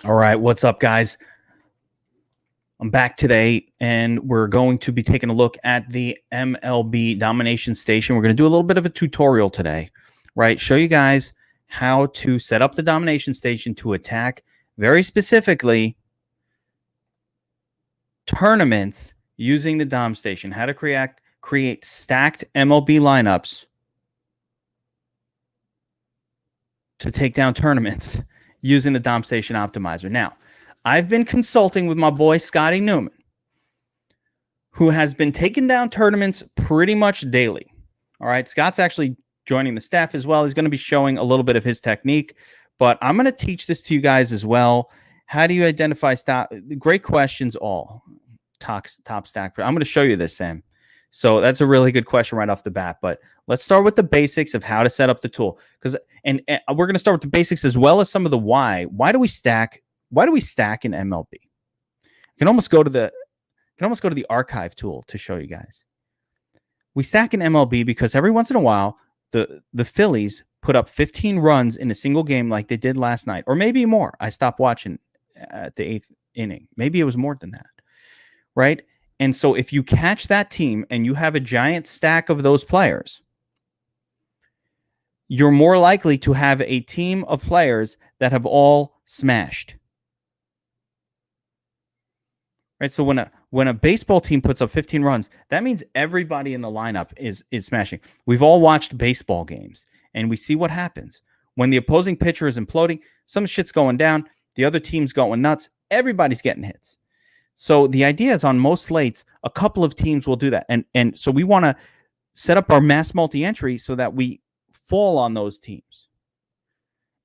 All right, what's up, guys? I'm back today, and we're going to be taking a look at the MLB Domination Station. We're going to do a little bit of a tutorial today, right? Show you guys how to set up the Domination Station to attack, very specifically, tournaments using the Dom Station. How to create stacked MLB lineups to take down tournaments using the Dom Station Optimizer. Now, I've been consulting with my boy Scotty Newman, who has been taking down tournaments pretty much daily. All right, Scott's actually joining the staff as well. He's going to be showing a little bit of his technique, but I'm going to teach this to you guys as well. How do you identify stop? Great questions, all top stack. I'm going to show you this, Sam. So that's a really good question right off the bat. But let's start with the basics of how to set up the tool, and we're going to start with the basics as well as some of the why. Why do we stack? Why do we stack in MLB? You can almost go to the archive tool to show you guys. We stack in MLB because every once in a while, the Phillies put up 15 runs in a single game like they did last night, or maybe more. I stopped watching at the 8th inning. Maybe it was more than that, right? And so if you catch that team and you have a giant stack of those players, you're more likely to have a team of players that have all smashed. Right, so when a baseball team puts up 15 runs, that means everybody in the lineup is smashing. We've all watched baseball games, and we see what happens. When the opposing pitcher is imploding, some shit's going down, the other team's going nuts, everybody's getting hits. So the idea is on most slates, a couple of teams will do that. And so we want to set up our mass multi-entry so that we fall on those teams.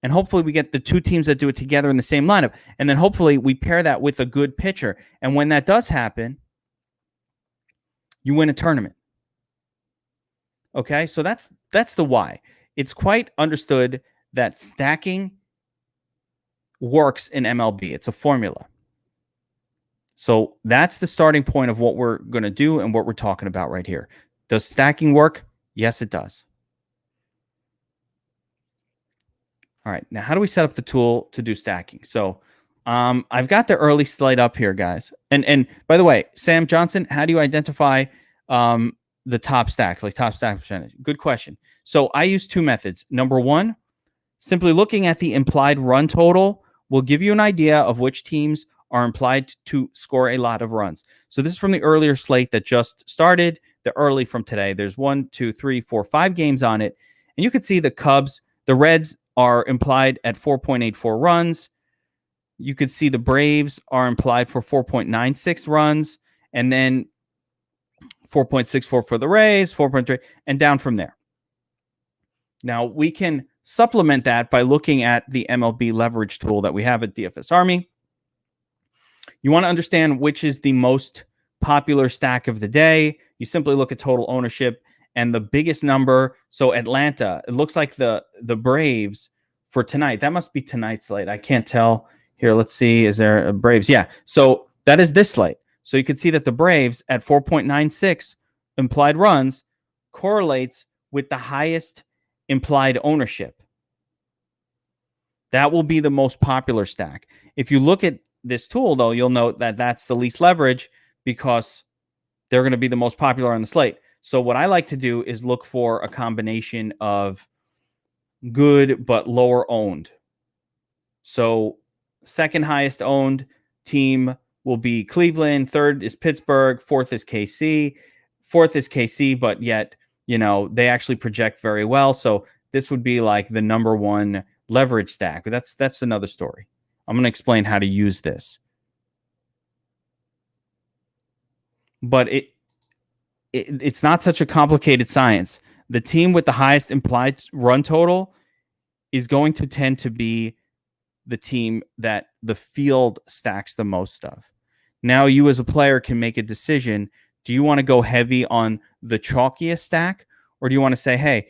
And hopefully we get the two teams that do it together in the same lineup. And then hopefully we pair that with a good pitcher. And when that does happen, you win a tournament. Okay, so that's the why. It's quite understood that stacking works in MLB. It's a formula. So that's the starting point of what we're going to do and what we're talking about right here. Does stacking work? Yes, it does. All right, now how do we set up the tool to do stacking? So I've got the early slate up here, guys. And by the way, Sam Johnson, how do you identify the top stacks, like top stack percentage? Good question. So I use two methods. Number one, simply looking at the implied run total will give you an idea of which teams are implied to score a lot of runs. So this is from the earlier slate that just started, the early from today. There's 1, 2, 3, 4, 5 games on it. And you can see the Cubs, the Reds are implied at 4.84 runs. You could see the Braves are implied for 4.96 runs, and then 4.64 for the Rays, 4.3, and down from there. Now, we can supplement that by looking at the MLB leverage tool that we have at DFS Army. You want to understand which is the most popular stack of the day. You simply look at total ownership and the biggest number. So Atlanta, it looks like the Braves for tonight. That must be tonight's slate. I can't tell. Here, let's see. Is there a Braves? Yeah. So that is this slate. So you can see that the Braves at 4.96 implied runs correlates with the highest implied ownership. That will be the most popular stack. If you look at this tool, though, you'll note that that's the least leverage because they're going to be the most popular on the slate. So what I like to do is look for a combination of good but lower owned. So second highest owned team will be Cleveland. Third is Pittsburgh. Fourth is KC. Fourth is KC, but yet, they actually project very well. So this would be like the number one leverage stack. But that's another story. I'm going to explain how to use this. But it's not such a complicated science. The team with the highest implied run total is going to tend to be the team that the field stacks the most of. Now you as a player can make a decision. Do you want to go heavy on the chalkiest stack? Or do you want to say, hey,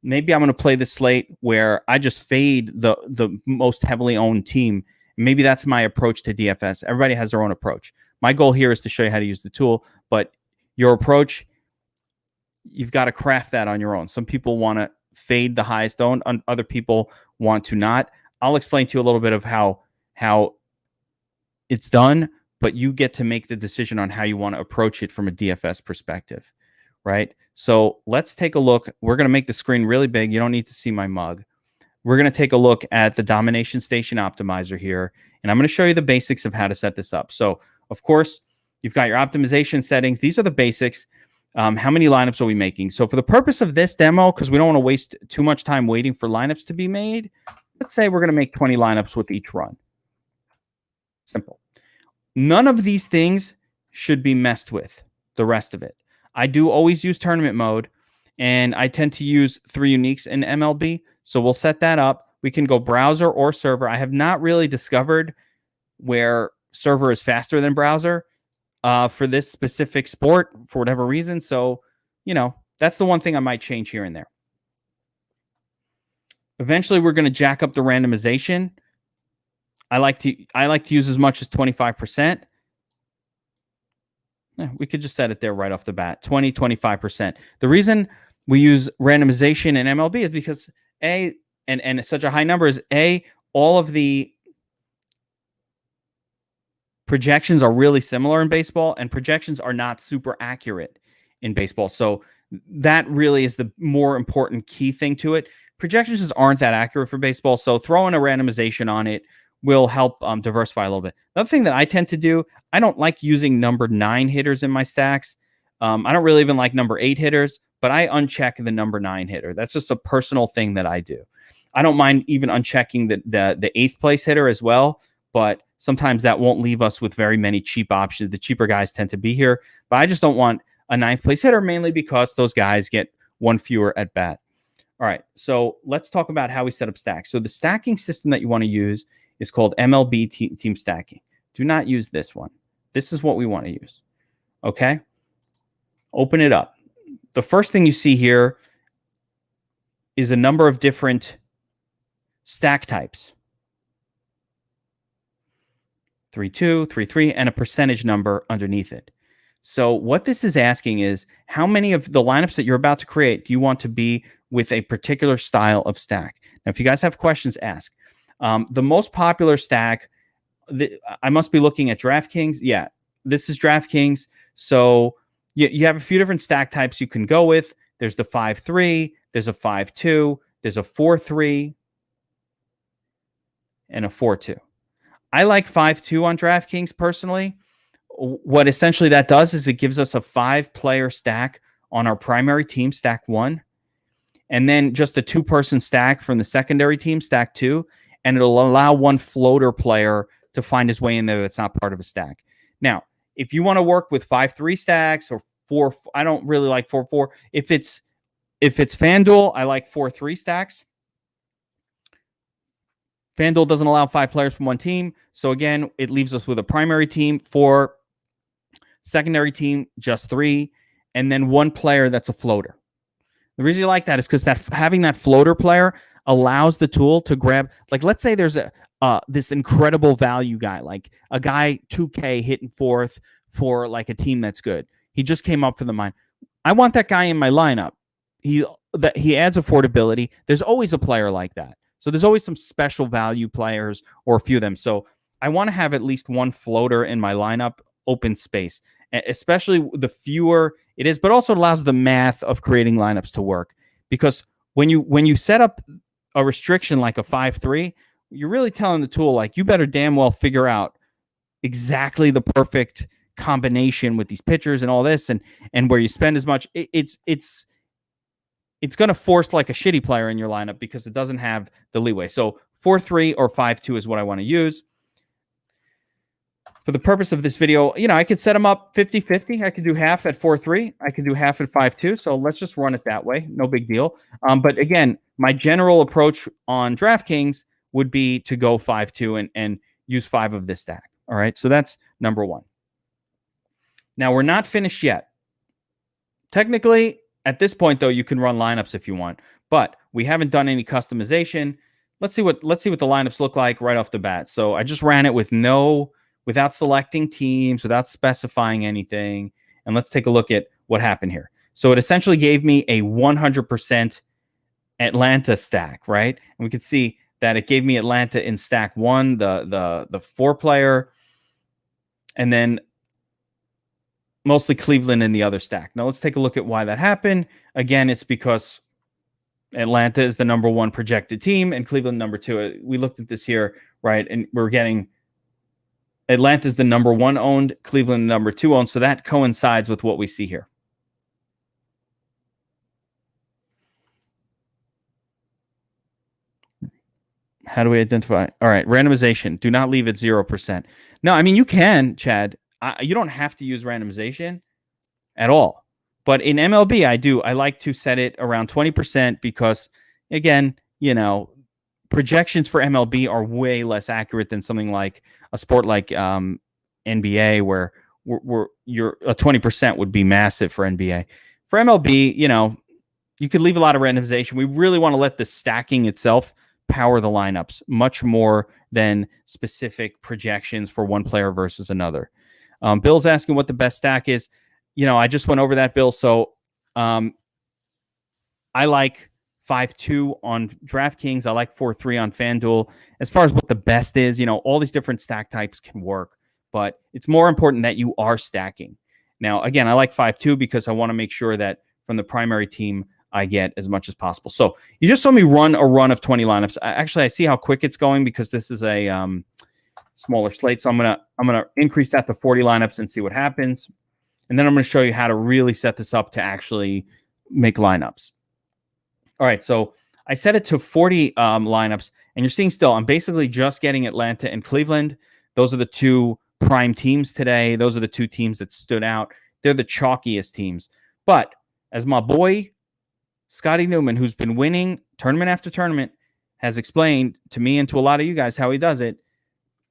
maybe I'm going to play the slate where I just fade the most heavily owned team. Maybe that's my approach to DFS. Everybody has their own approach. My goal here is to show you how to use the tool, but your approach, you've got to craft that on your own. Some people want to fade the highest owned, other people want to not. I'll explain to you a little bit of how how it's done, but you get to make the decision on how you want to approach it from a DFS perspective, right? So let's take a look. We're going to make the screen really big. You don't need to see my mug. We're going to take a look at the Domination Station Optimizer here, and I'm going to show you the basics of how to set this up. So, of course, you've got your optimization settings. These are the basics. How many lineups are we making? So for the purpose of this demo, because we don't want to waste too much time waiting for lineups to be made, let's say we're going to make 20 lineups with each run. Simple. None of these things should be messed with, the rest of it. I do always use tournament mode, and I tend to use 3 uniques in MLB. So we'll set that up. We can go browser or server. I have not really discovered where server is faster than browser for this specific sport for whatever reason. So, that's the one thing I might change here and there. Eventually, we're going to jack up the randomization. I like to use as much as 25%. We could just set it there right off the bat, 25%. The reason we use randomization in MLB is because and it's such a high number is all of the projections are really similar in baseball, and projections are not super accurate in baseball. So that really is the more important key thing to it. Projections just aren't that accurate for baseball. So throwing a randomization on it will help diversify a little bit. Another thing that I tend to do, I don't like using number 9 hitters in my stacks. I don't really even like number 8 hitters, but I uncheck the number 9 hitter. That's just a personal thing that I do. I don't mind even unchecking the 8th place hitter as well, but sometimes that won't leave us with very many cheap options. The cheaper guys tend to be here, but I just don't want a 9th place hitter, mainly because those guys get 1 fewer at bat. All right, so let's talk about how we set up stacks. So the stacking system that you want to use is called MLB team stacking. Do not use this one. This is what we want to use. Okay? Open it up. The first thing you see here is a number of different stack types. 3-2, 3-3, and a percentage number underneath it. So what this is asking is, how many of the lineups that you're about to create do you want to be with a particular style of stack? Now, if you guys have questions, ask. The most popular stack, I must be looking at DraftKings. Yeah, this is DraftKings. So you have a few different stack types you can go with. There's the 5-3, there's a 5-2, there's a 4-3, and a 4-2. I like 5-2 on DraftKings personally. What essentially that does is it gives us a 5-player stack on our primary team, stack 1, and then just a 2-person stack from the secondary team, stack 2, and it'll allow 1 floater player to find his way in there that's not part of a stack. Now, if you want to work with 5-3 stacks or 4, I don't really like 4-4. If it's FanDuel, I like 4-3 stacks. FanDuel doesn't allow 5 players from 1 team. So again, it leaves us with a primary team, 4, secondary team, just 3, and then 1 player that's a floater. The reason you like that is because having that floater player allows the tool to grab, like, let's say there's this incredible value guy, like a guy 2K hitting 4th for like a team that's good. He just came up for the mine. I want that guy in my lineup. He adds affordability. There's always a player like that. So there's always some special value players or a few of them. So I want to have at least 1 floater in my lineup, open space, especially the fewer it is, but also allows the math of creating lineups to work. Because when you set up a restriction like a 5-3, you're really telling the tool, like, you better damn well figure out exactly the perfect combination with these pitchers and all this, and where you spend as much. It's going to force like a shitty player in your lineup because it doesn't have the leeway. So 4-3 or 5-2 is what I want to use. For the purpose of this video, I could set them up 50-50. I could do half at 4-3. I could do half at 5-2. So let's just run it that way. No big deal. But again, my general approach on DraftKings would be to go 5-2 and use 5 of this stack. All right. So that's number 1. Now, we're not finished yet. Technically, at this point, though, you can run lineups if you want, but we haven't done any customization. Let's see what the lineups look like right off the bat. So I just ran it without selecting teams, without specifying anything. And let's take a look at what happened here. So it essentially gave me a 100% Atlanta stack, right? And we can see that it gave me Atlanta in stack 1, the 4-player, and then mostly Cleveland in the other stack. Now let's take a look at why that happened. Again, it's because Atlanta is the number 1 projected team and Cleveland number 2. We looked at this here, right? And we're getting Atlanta's the number 1 owned, Cleveland number 2 owned. So that coincides with what we see here. How do we identify? All right, randomization. Do not leave it 0%. No, I mean, you can, Chad. You don't have to use randomization at all. But in MLB, I like to set it around 20% because, again, you know, projections for MLB are way less accurate than something like a sport like NBA, where your 20% would be massive for NBA. For MLB, you know, you could leave a lot of randomization. We really want to let the stacking itself power the lineups much more than specific projections for one player versus another. Bill's asking what the best stack is. You know, I just went over that, Bill. So I like 5-2 on DraftKings. I like 4-3 on FanDuel. As far as what the best is, you know, all these different stack types can work, but it's more important that you are stacking. Now, again, I like 5-2 because I want to make sure that from the primary team, I get as much as possible. So you just saw me run a run of 20 lineups. Actually, I see how quick it's going because this is a smaller slate. So I'm gonna increase that to 40 lineups and see what happens. And then I'm going to show you how to really set this up to actually make lineups. All right, so I set it to 40 lineups, and you're seeing still I'm basically just getting Atlanta and Cleveland. Those are the 2 prime teams today. Those are the 2 teams that stood out. They're the chalkiest teams. But as my boy Scotty Newman, who's been winning tournament after tournament, has explained to me and to a lot of you guys how he does it,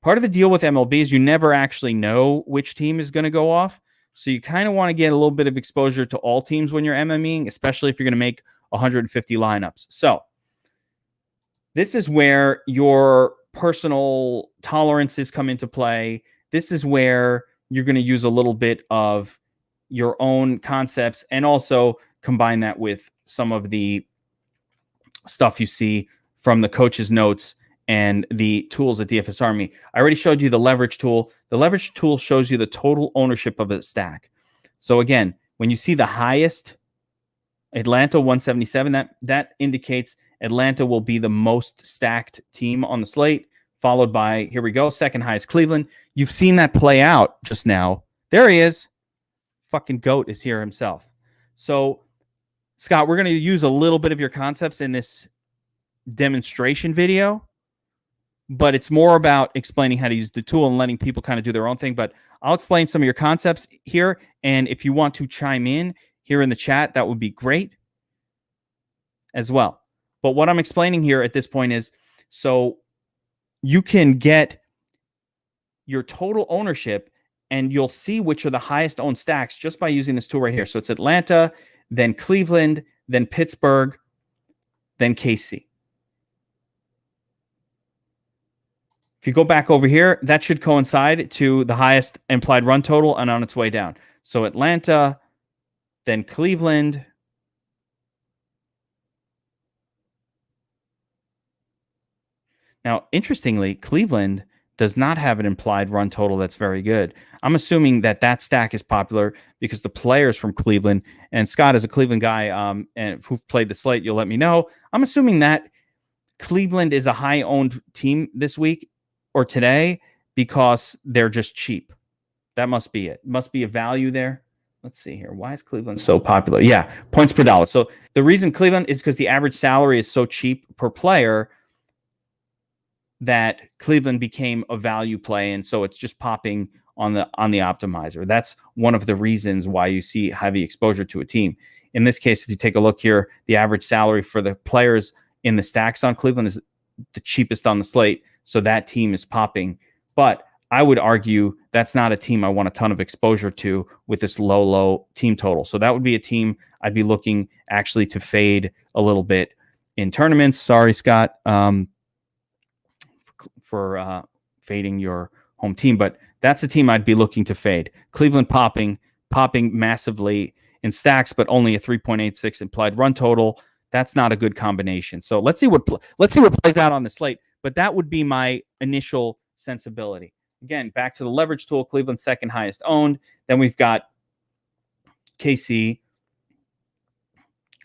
part of the deal with MLB is you never actually know which team is going to go off. So you kind of want to get a little bit of exposure to all teams when you're MMEing, especially if you're going to make 150 lineups. So this is where your personal tolerances come into play. This is where you're going to use a little bit of your own concepts and also combine that with some of the stuff you see from the coach's notes and the tools at DFS Army. I already showed you the leverage tool. The leverage tool shows you the total ownership of a stack. So again, when you see the highest, Atlanta 177, that indicates Atlanta will be the most stacked team on the slate, followed by, here we go, second highest Cleveland. You've seen that play out just now. There he is. Fucking GOAT is here himself. So Scott, we're going to use a little bit of your concepts in this demonstration video, but it's more about explaining how to use the tool and letting people kind of do their own thing. But I'll explain some of your concepts here. And if you want to chime in here in the chat, that would be great as well. But what I'm explaining here at this point is, so you can get your total ownership and you'll see which are the highest owned stacks just by using this tool right here. So it's Atlanta, then Cleveland, then Pittsburgh, then KC. If you go back over here, that should coincide to the highest implied run total and on its way down. So Atlanta, then Cleveland, now, interestingly, Cleveland does not have an implied run total that's very good. I'm assuming that that stack is popular because the players from Cleveland, and Scott is a Cleveland guy and who've played the slate, you'll let me know. I'm assuming that Cleveland is a high-owned team this week or today because they're just cheap. That must be it. Must be a value there. Let's see here. Why is Cleveland so popular? Yeah, points per dollar. So the reason Cleveland is because the average salary is so cheap per player that Cleveland became a value play, and so it's just popping on the optimizer. That's one of the reasons why you see heavy exposure to a team. In this case, if you take a look here, the average salary for the players in the stacks on Cleveland is the cheapest on the slate, so that team is popping. But I would argue that's not a team I want a ton of exposure to with this low team total. So that would be a team I'd be looking actually to fade a little bit in tournaments. Sorry, Scott. For fading your home team, but that's a team I'd be looking to fade. Cleveland popping massively in stacks, but only a 3.86 implied run total. That's not a good combination. So let's see what plays out on the slate. But that would be my initial sensibility. Again, back to the leverage tool, Cleveland second highest owned. Then we've got KC,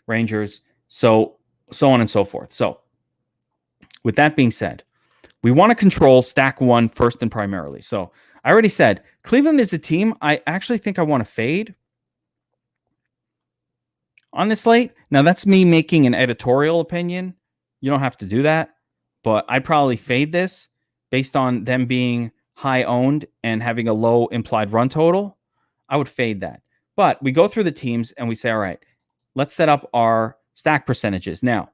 Rangers, so on and so forth. So with that being said, we want to control stack one first and primarily. So I already said Cleveland is a team I actually think I want to fade on this slate. Now, that's me making an editorial opinion. You don't have to do that, but I'd probably fade this based on them being high owned and having a low implied run total. I would fade that. But we go through the teams and we say, all right, let's set up our stack percentages. Now,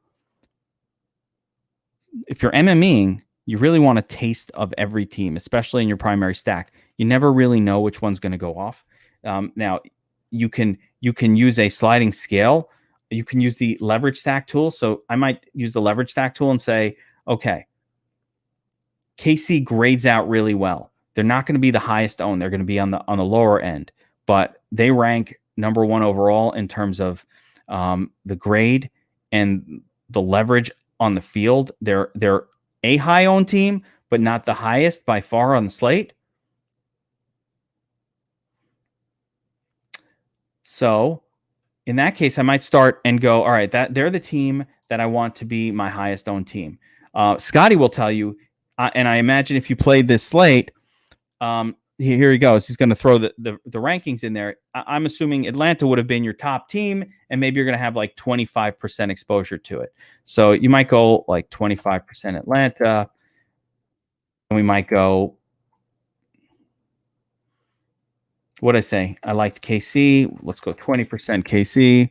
if you're MMEing, you really want a taste of every team, especially in your primary stack. You never really know which one's going to go off. Now, you can use a sliding scale. You can use the leverage stack tool. So I might use the leverage stack tool and say, okay, KC grades out really well. They're not going to be the highest owned. They're going to be on the lower end, but they rank number one overall in terms of the grade and the leverage on the field. They're a high owned team, but not the highest by far on the slate. So in that case, I might start and go, all right, that they're the team that I want to be my highest owned team. Scotty will tell you, and I imagine if you played this slate, here he goes. He's going to throw the rankings in there. I'm assuming Atlanta would have been your top team, and maybe you're going to have like 25% exposure to it. So you might go like 25% Atlanta, and we might go, what did I say? I liked KC. Let's go 20% KC.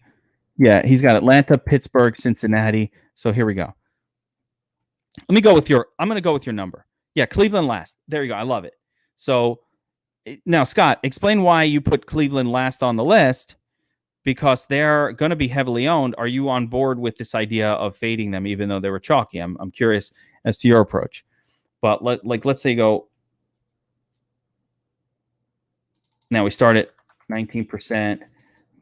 Yeah, he's got Atlanta, Pittsburgh, Cincinnati. So here we go. I'm going to go with your number. Yeah, Cleveland last. There you go. I love it. So now, Scott, explain why you put Cleveland last on the list, because they're going to be heavily owned. Are you on board with this idea of fading them, even though they were chalky? I'm curious as to your approach. But let's say go. Now we start at 19%.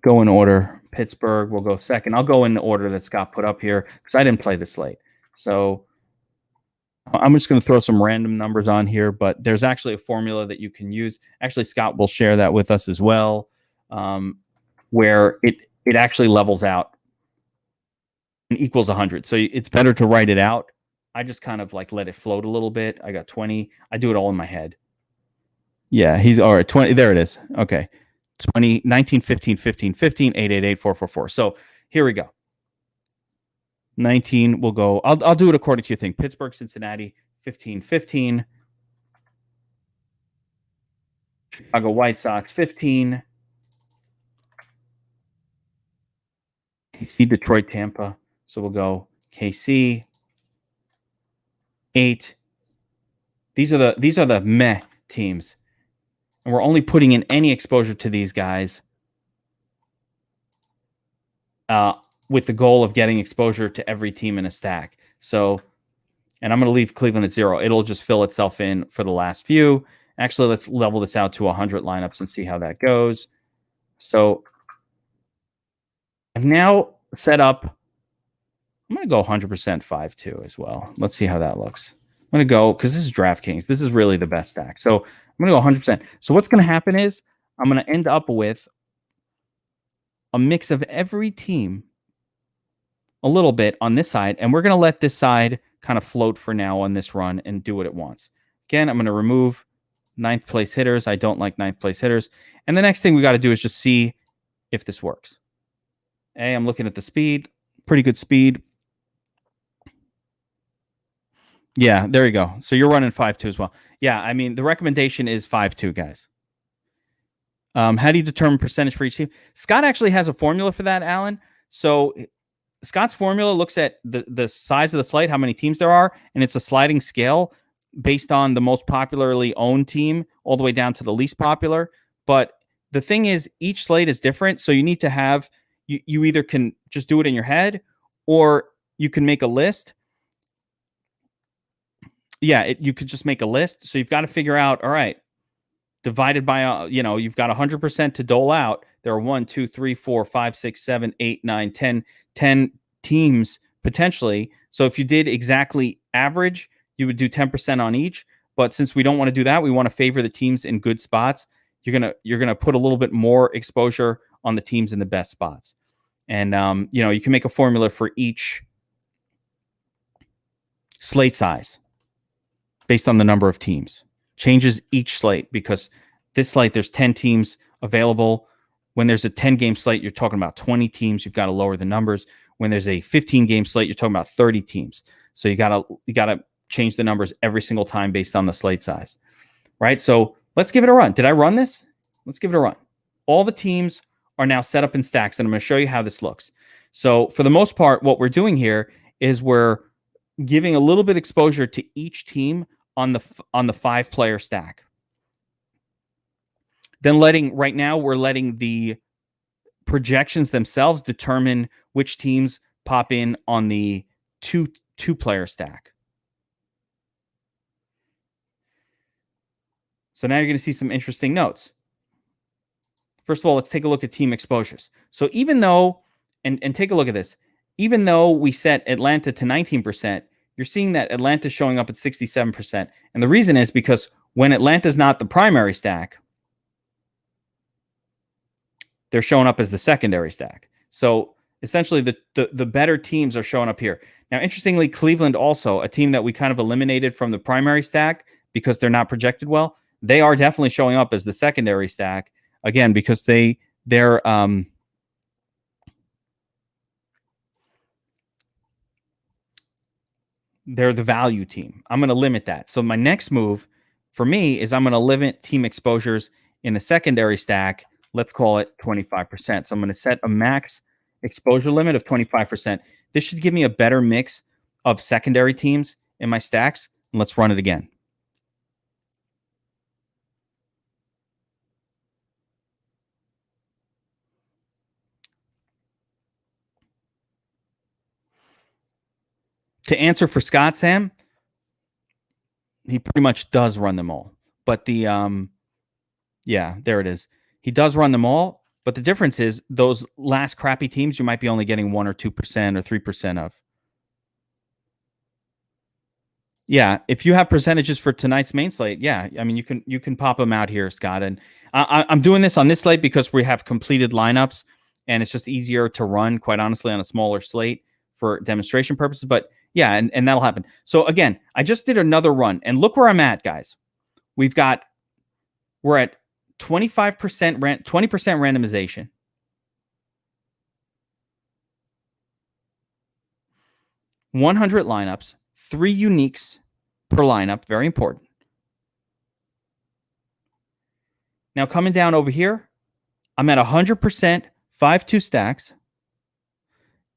Go in order. Pittsburgh will go second. I'll go in the order that Scott put up here because I didn't play this slate. So I'm just going to throw some random numbers on here, but there's actually a formula that you can use. Actually, Scott will share that with us as well, where it actually levels out and equals 100. So it's better to write it out. I just kind of like let it float a little bit. I got 20. I do it all in my head. Yeah, he's all right. 20. There it is. Okay. 20, 19, 15, 15, 15, 8, 8, 8, 4, 4, 4. So here we go. 19 will go. I'll do it according to your thing. Pittsburgh, Cincinnati, 15, 15. Chicago White Sox, 15. KC, Detroit, Tampa. So we'll go KC, 8. These are the meh teams. And we're only putting in any exposure to these guys with the goal of getting exposure to every team in a stack. So, and I'm going to leave Cleveland at 0. It'll just fill itself in for the last few. Actually, let's level this out to 100 lineups and see how that goes. So I've now set up, I'm going to go 100% 5-2 as well. Let's see how that looks. I'm going to go, because this is DraftKings. This is really the best stack. So I'm going to go 100%. So what's going to happen is I'm going to end up with a mix of every team a little bit on this side, and we're going to let this side kind of float for now on this run and do what it wants. Again, I'm going to remove 9th place hitters. I don't like 9th place hitters. And the next thing we got to do is just see if this works. Hey, I'm looking at the speed. Pretty good speed. Yeah, there you go. So you're running 5-2 as well. Yeah, I mean, the recommendation is 5-2, guys. How do you determine percentage for each team? Scott actually has a formula for that, Alan. So Scott's formula looks at the size of the slate, how many teams there are, and it's a sliding scale based on the most popularly owned team all the way down to the least popular. But the thing is, each slate is different. So you need to have, you either can just do it in your head or you can make a list. Yeah, you could just make a list. So you've got to figure out, all right, divided by, you've got 100% to dole out. There are 1, 2, 3, 4, 5, 6, 7, 8, 9, 10 teams potentially. So if you did exactly average, you would do 10% on each. But since we don't want to do that, we want to favor the teams in good spots. You're gonna put a little bit more exposure on the teams in the best spots. And you can make a formula for each slate size based on the number of teams. Changes each slate, because this slate, there's 10 teams available. When there's a 10-game slate, you're talking about 20 teams. You've got to lower the numbers. When there's a 15-game slate, you're talking about 30 teams. So you gotta change the numbers every single time based on the slate size, right? So let's give it a run. Did I run this? Let's give it a run. All the teams are now set up in stacks, and I'm going to show you how this looks. So for the most part, what we're doing here is we're giving a little bit exposure to each team on the 5-player stack. Then we're letting the projections themselves determine which teams pop in on the two-player stack. So now you're going to see some interesting notes. First of all, let's take a look at team exposures. So even though, and take a look at this, even though we set Atlanta to 19%, you're seeing that Atlanta's showing up at 67%. And the reason is because when Atlanta's not the primary stack, they're showing up as the secondary stack. So essentially the better teams are showing up here. Now, interestingly, Cleveland also, a team that we kind of eliminated from the primary stack because they're not projected well, they are definitely showing up as the secondary stack, again, because they're the value team. I'm going to limit that. So my next move for me is I'm going to limit team exposures in the secondary stack. Let's call it 25%. So I'm going to set a max exposure limit of 25%. This should give me a better mix of secondary teams in my stacks. And let's run it again. To answer for Scott, Sam, he pretty much does run them all. But yeah, there it is. He does run them all, but the difference is those last crappy teams you might be only getting 1 or 2% or 3% of. Yeah, if you have percentages for tonight's main slate, yeah, I mean you can pop them out here, Scott. And I'm doing this on this slate because we have completed lineups, and it's just easier to run, quite honestly, on a smaller slate for demonstration purposes. But yeah, and that'll happen. So again, I just did another run, and look where I'm at, guys. We're at 25% 20% randomization. $100 lineups, 3 uniques per lineup, very important. Now coming down over here, I'm at 100% 5-2 stacks.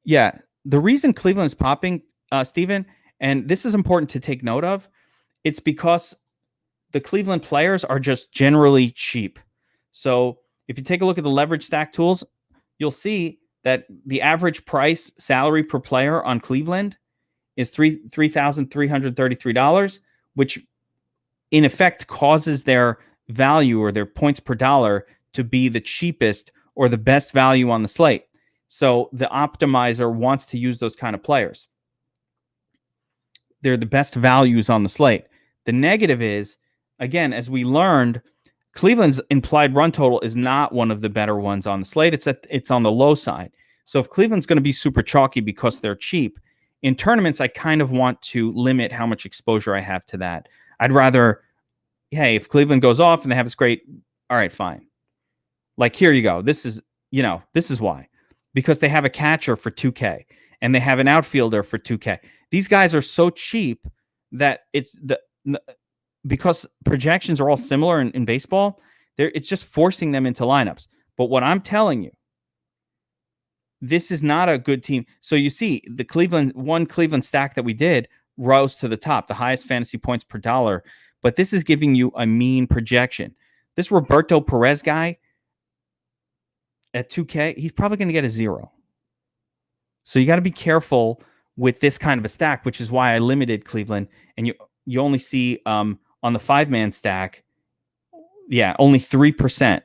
Yeah, the reason Cleveland's popping, Steven, and this is important to take note of, it's because the Cleveland players are just generally cheap. So if you take a look at the leverage stack tools, you'll see that the average price salary per player on Cleveland is $3,333, which in effect causes their value or their points per dollar to be the cheapest or the best value on the slate. So the optimizer wants to use those kind of players. They're the best values on the slate. The negative is, again, as we learned, Cleveland's implied run total is not one of the better ones on the slate. It's on the low side. So if Cleveland's going to be super chalky because they're cheap, in tournaments, I kind of want to limit how much exposure I have to that. I'd rather, hey, if Cleveland goes off and they have this great, all right, fine. Like, here you go. This is why. Because they have a catcher for 2K and they have an outfielder for 2K. These guys are so cheap that because projections are all similar in baseball, it's just forcing them into lineups. But what I'm telling you, this is not a good team. So you see, the Cleveland stack that we did rose to the top, the highest fantasy points per dollar. But this is giving you a mean projection. This Roberto Perez guy at 2K, he's probably going to get a 0. So you got to be careful with this kind of a stack, which is why I limited Cleveland. And you only see on the 5-man stack, yeah, only 3%.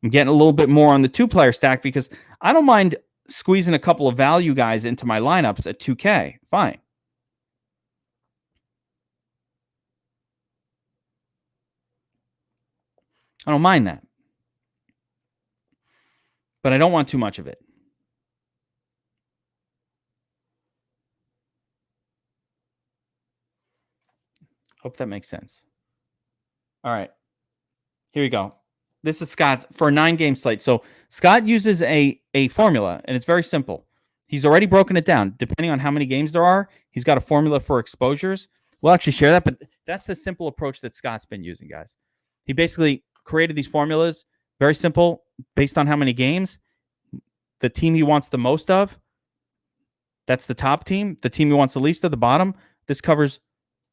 I'm getting a little bit more on the 2-player stack because I don't mind squeezing a couple of value guys into my lineups at 2K, fine. I don't mind that. But I don't want too much of it. Hope that makes sense. All right. Here we go. This is Scott for a 9-game slate. So Scott uses a formula, and it's very simple. He's already broken it down. Depending on how many games there are, he's got a formula for exposures. We'll actually share that, but that's the simple approach that Scott's been using, guys. He basically created these formulas, very simple, based on how many games. The team he wants the most of, that's the top team. The team he wants the least of, the bottom. This covers,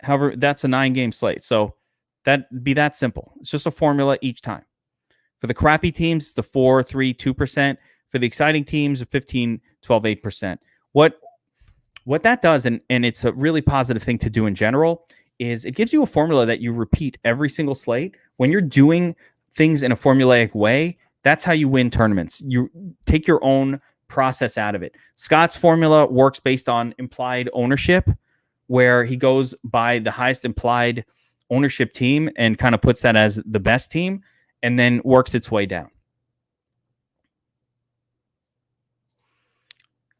however, that's a 9-game slate. So that'd be that simple. It's just a formula each time. For the crappy teams, the 4, 3, 2%. For the exciting teams, 15, 12, 8%. What that does, and it's a really positive thing to do in general, is it gives you a formula that you repeat every single slate. When you're doing things in a formulaic way, that's how you win tournaments. You take your own process out of it. Scott's formula works based on implied ownership, where he goes by the highest implied ownership team and kind of puts that as the best team and then works its way down.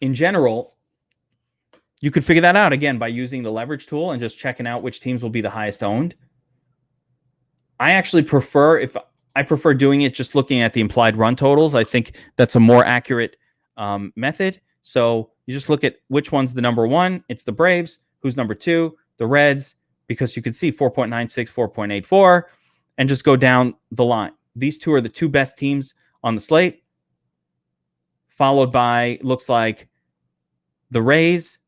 In general, you could figure that out, again, by using the leverage tool and just checking out which teams will be the highest owned. I actually prefer doing it just looking at the implied run totals. I think that's a more accurate method. So you just look at which one's the number one. It's the Braves. Who's number two? The Reds, because you can see 4.96, 4.84, and just go down the line. These two are the two best teams on the slate, followed by, looks like, the Rays,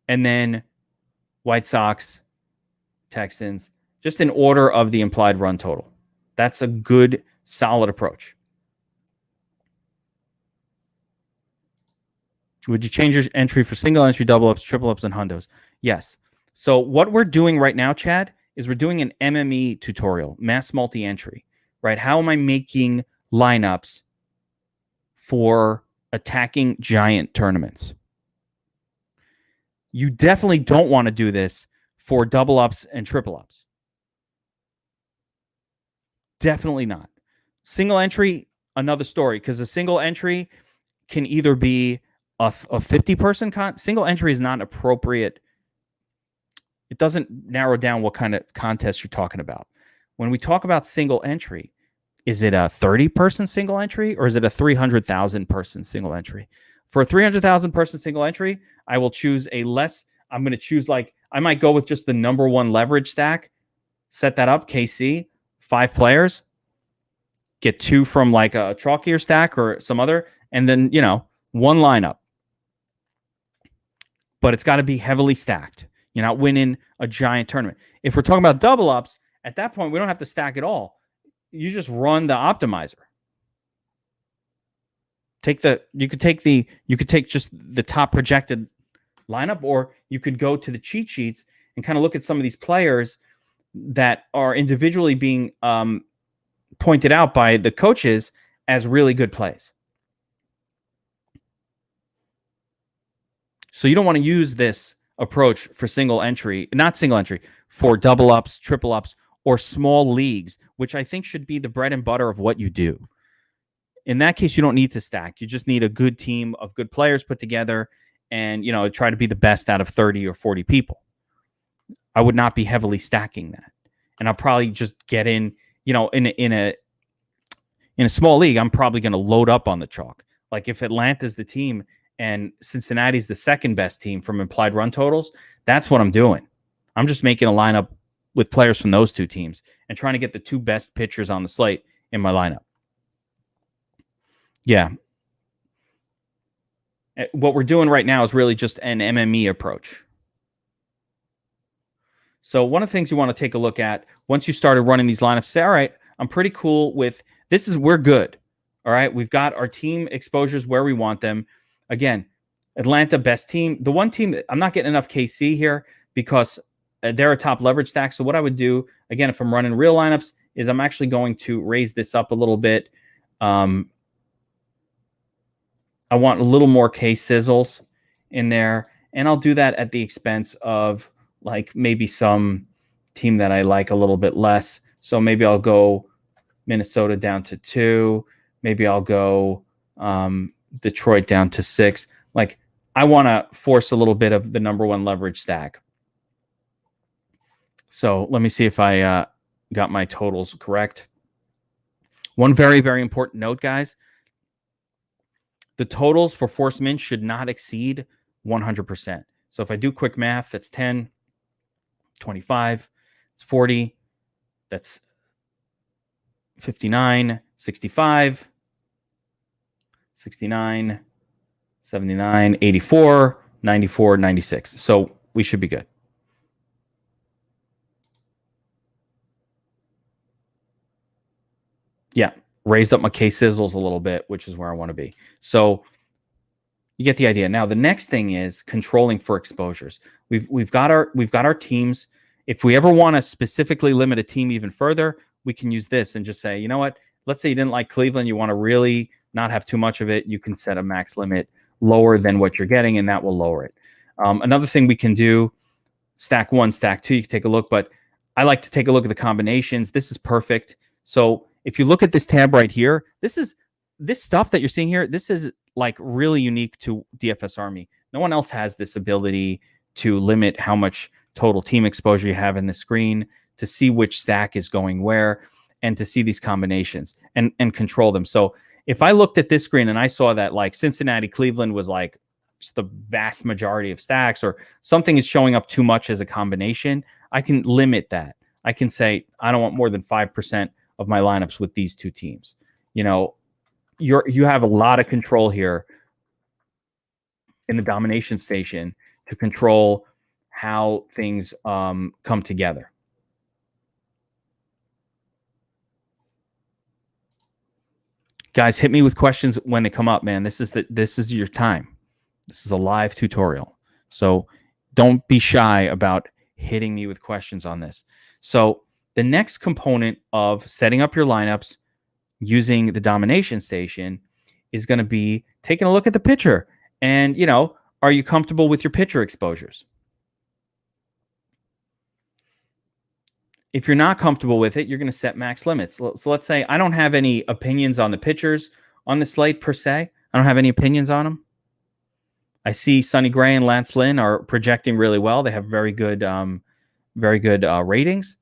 and then White Sox, Texans, just in order of the implied run total. That's a good, solid approach. Would you change your entry for single entry, double ups, triple ups, and hundos? Yes. So what we're doing right now, Chad, is we're doing an MME tutorial, mass multi-entry, right? How am I making lineups for attacking giant tournaments? You definitely don't want to do this for double ups and triple ups. Definitely not. Single entry, another story, because a single entry can either be a 50-person single entry is not appropriate. It doesn't narrow down what kind of contest you're talking about. When we talk about single entry, is it a 30-person single entry or is it a 300,000-person single entry? For a 300,000-person single entry, I will choose I'm going to choose, like, I might go with just the number one leverage stack, set that up, KC, 5 players, get 2 from like a chalkier stack or some other, and then, one lineup. But it's got to be heavily stacked. You're not winning a giant tournament. If we're talking about double ups, at that point, we don't have to stack it all. You just run the optimizer. You could take just the top projected lineup, or you could go to the cheat sheets and kind of look at some of these players that are individually being pointed out by the coaches as really good plays. So you don't want to use this approach for for double ups, triple ups, or small leagues, which I think should be the bread and butter of what you do. In that case, you don't need to stack. You just need a good team of good players put together and, try to be the best out of 30 or 40 people. I would not be heavily stacking that. And I'll probably just get in a small league, I'm probably going to load up on the chalk. Like if Atlanta's the team and Cincinnati's the second best team from implied run totals, that's what I'm doing. I'm just making a lineup with players from those two teams and trying to get the 2 best pitchers on the slate in my lineup. Yeah. What we're doing right now is really just an MME approach. So one of the things you want to take a look at once you started running these lineups, say, all right, I'm pretty cool with this. We're good. All right. We've got our team exposures where we want them. Again, Atlanta, best team. The one team, I'm not getting enough KC here because they're a top leverage stack. So what I would do, again, if I'm running real lineups, is I'm actually going to raise this up a little bit. I want a little more K sizzles in there, and I'll do that at the expense of like maybe some team that I like a little bit less. So maybe I'll go Minnesota down to 2. Maybe I'll go Detroit down to 6. Like I want to force a little bit of the number 1 leverage stack. So let me see if I got my totals correct. One very, very important note, guys. The totals for force min should not exceed 100%. So if I do quick math, that's 10, 25, it's 40, that's 59, 65, 69, 79, 84, 94, 96. So we should be good. Yeah, raised up my K sizzles a little bit, which is where I want to be. So you get the idea. Now the next thing is controlling for exposures. We've got our teams. If we ever want to specifically limit a team even further, we can use this and just say, you know what? Let's say you didn't like Cleveland, you want to really not have too much of it. You can set a max limit lower than what you're getting, and that will lower it. Another thing we can do, stack 1, stack 2. You can take a look, but I like to take a look at the combinations. This is perfect. So if you look at this tab right here, this stuff that you're seeing here, this is like really unique to DFS Army. No one else has this ability to limit how much total team exposure you have in the screen, to see which stack is going where, and to see these combinations and control them. So if I looked at this screen and I saw that like Cincinnati, Cleveland was like just the vast majority of stacks, or something is showing up too much as a combination, I can limit that. I can say, I don't want more than 5% of my lineups with these 2 teams. You know, you have a lot of control here in the Domination Station to control how things come together. Guys, hit me with questions when they come up, man. This is your time. This is a live tutorial. So don't be shy about hitting me with questions on this. So the next component of setting up your lineups using the Domination Station is going to be taking a look at the pitcher. And, you know, are you comfortable with your pitcher exposures? If you're not comfortable with it, you're going to set max limits. So let's say I don't have any opinions on the pitchers on the slate per se. I don't have any opinions on them. I see Sonny Gray and Lance Lynn are projecting really well. They have very good ratings.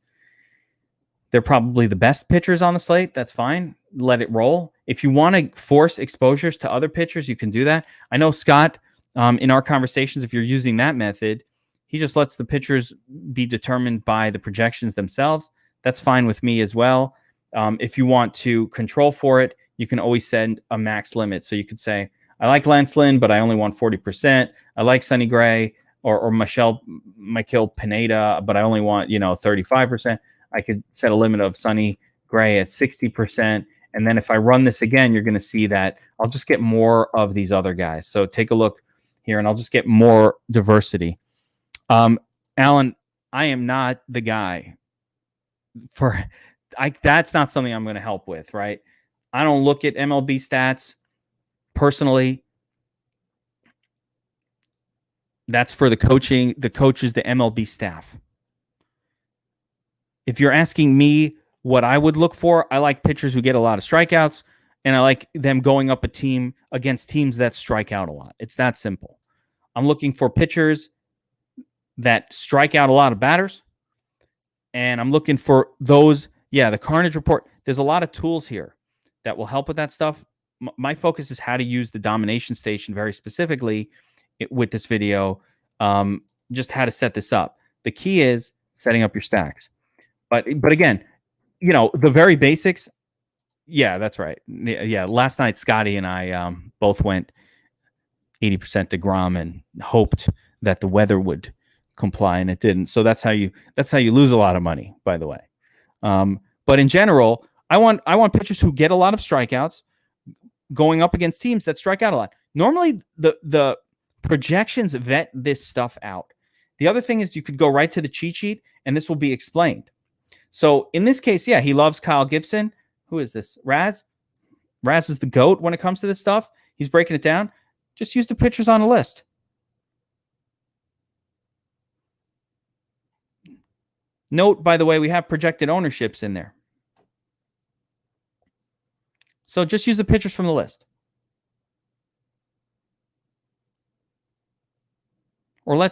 They're probably the best pitchers on the slate. That's fine. Let it roll. If you want to force exposures to other pitchers, you can do that. I know Scott, in our conversations, if you're using that method, he just lets the pitchers be determined by the projections themselves. That's fine with me as well. If you want to control for it, you can always send a max limit. So you could say, I like Lance Lynn, but I only want 40%. I like Sonny Gray or Michael Pineda, but I only want 35%. I could set a limit of Sonny Gray at 60%. And then if I run this again, you're going to see that I'll just get more of these other guys. So take a look here, and I'll just get more diversity. Alan, I am not the guy that's not something I'm going to help with, right? I don't look at MLB stats personally. That's for the coaches, the MLB staff. If you're asking me what I would look for, I like pitchers who get a lot of strikeouts, and I like them going up against teams that strike out a lot. It's that simple. I'm looking for pitchers that strike out a lot of batters, and I'm looking for those. Yeah, the Carnage Report. There's a lot of tools here that will help with that stuff. My focus is how to use the Domination Station very specifically with this video, just how to set this up. The key is setting up your stacks. But again, the very basics. Yeah, that's right. Yeah, last night Scotty and I both went 80% DeGrom and hoped that the weather would comply, and it didn't. So that's how you lose a lot of money, by the way. But in general, I want pitchers who get a lot of strikeouts going up against teams that strike out a lot. Normally, the projections vet this stuff out. The other thing is you could go right to the cheat sheet, and this will be explained. So in this case, yeah, he loves Kyle Gibson. Who is this? Raz? Raz is the GOAT when it comes to this stuff. He's breaking it down. Just use the pitchers on the list. Note, by the way, we have projected ownerships in there. So just use the pitchers from the list. Or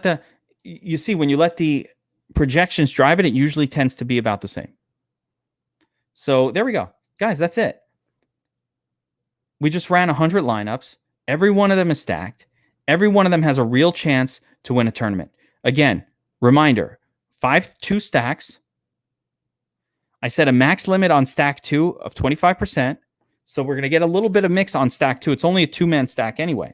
you see, when you let the projections drive it, it usually tends to be about the same. So there we go. Guys, that's it. We just ran 100 lineups. Every one of them is stacked. Every one of them has a real chance to win a tournament. Again, reminder, 2 stacks. I set a max limit on stack 2 of 25%. So we're going to get a little bit of mix on stack 2. It's only a 2-man stack anyway.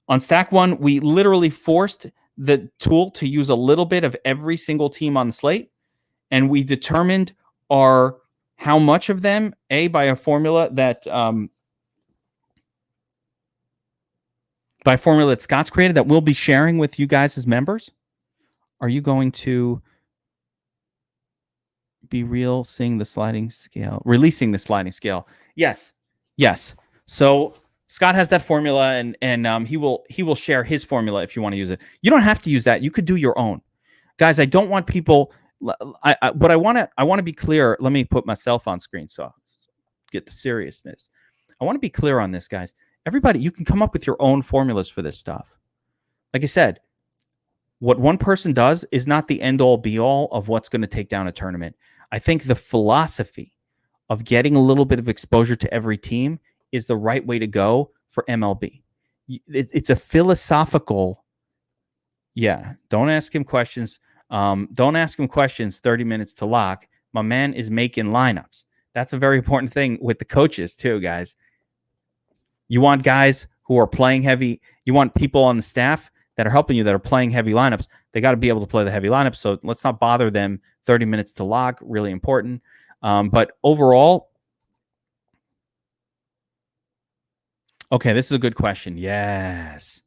On stack 1, we literally forced the tool to use a little bit of every single team on the slate. And we determined how much of them, by a formula that Scott's created that we'll be sharing with you guys as members. Are you going to be releasing the sliding scale? Yes. So Scott has that formula, and he will share his formula if you want to use it. You don't have to use that. You could do your own. Guys, I don't want people. I want to be clear. Let me put myself on screen so I'll get the seriousness. I want to be clear on this, guys. Everybody, you can come up with your own formulas for this stuff. Like I said, what one person does is not the end-all, be-all of what's going to take down a tournament. I think the philosophy of getting a little bit of exposure to every team is the right way to go for MLB. It's a philosophical. Yeah, don't ask him questions. Don't ask him questions 30 minutes to lock. My man is making lineups. That's a very important thing with the coaches too, guys. You want guys who are playing heavy. You want people on the staff that are helping you that are playing heavy lineups. They got to be able to play the heavy lineups. So let's not bother them 30 minutes to lock. Really important. But overall, okay, this is a good question. Yes.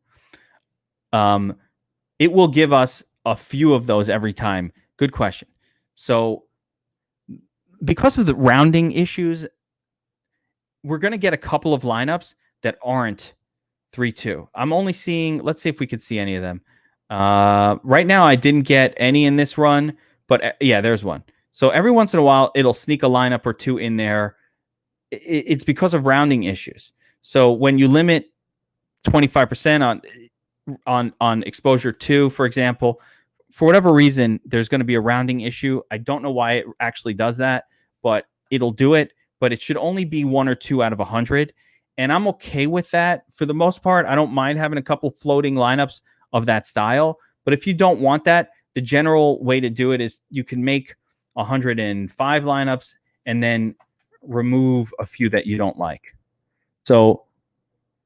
It will give us a few of those every time. Good question. So because of the rounding issues, we're going to get a couple of lineups that aren't 3-2. I'm only seeing, let's see if we could see any of them. Right now, I didn't get any in this run, but yeah, there's one. So every once in a while, it'll sneak a lineup or two in there. It's because of rounding issues. So when you limit 25% on exposure 2, for example, for whatever reason, there's going to be a rounding issue. I don't know why it actually does that, but it'll do it. But it should only be 1 or 2 out of 100. And I'm okay with that. For the most part, I don't mind having a couple floating lineups of that style. But if you don't want that, the general way to do it is you can make 105 lineups and then remove a few that you don't like. So,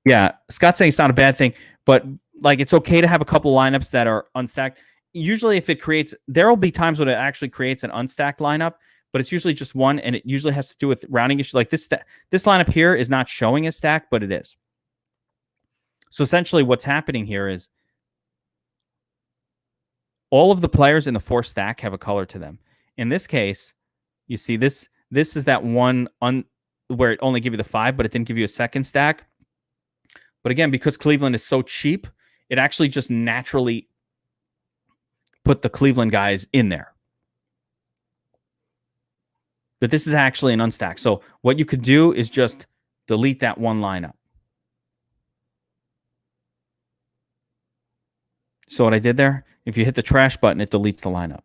yeah, Scott's saying it's not a bad thing, but like it's okay to have a couple lineups that are unstacked. Usually if it creates, there will be times when it actually creates an unstacked lineup, but it's usually just one, and it usually has to do with rounding issues. Like this lineup here is not showing a stack, but it is. So essentially what's happening here is all of the players in the 4 stack have a color to them. In this case, you see this is that one where it only gave you the 5, but it didn't give you a second stack. But again, because Cleveland is so cheap, it actually just naturally put the Cleveland guys in there. But this is actually an unstack. So what you could do is just delete that one lineup. So what I did there, if you hit the trash button, it deletes the lineup.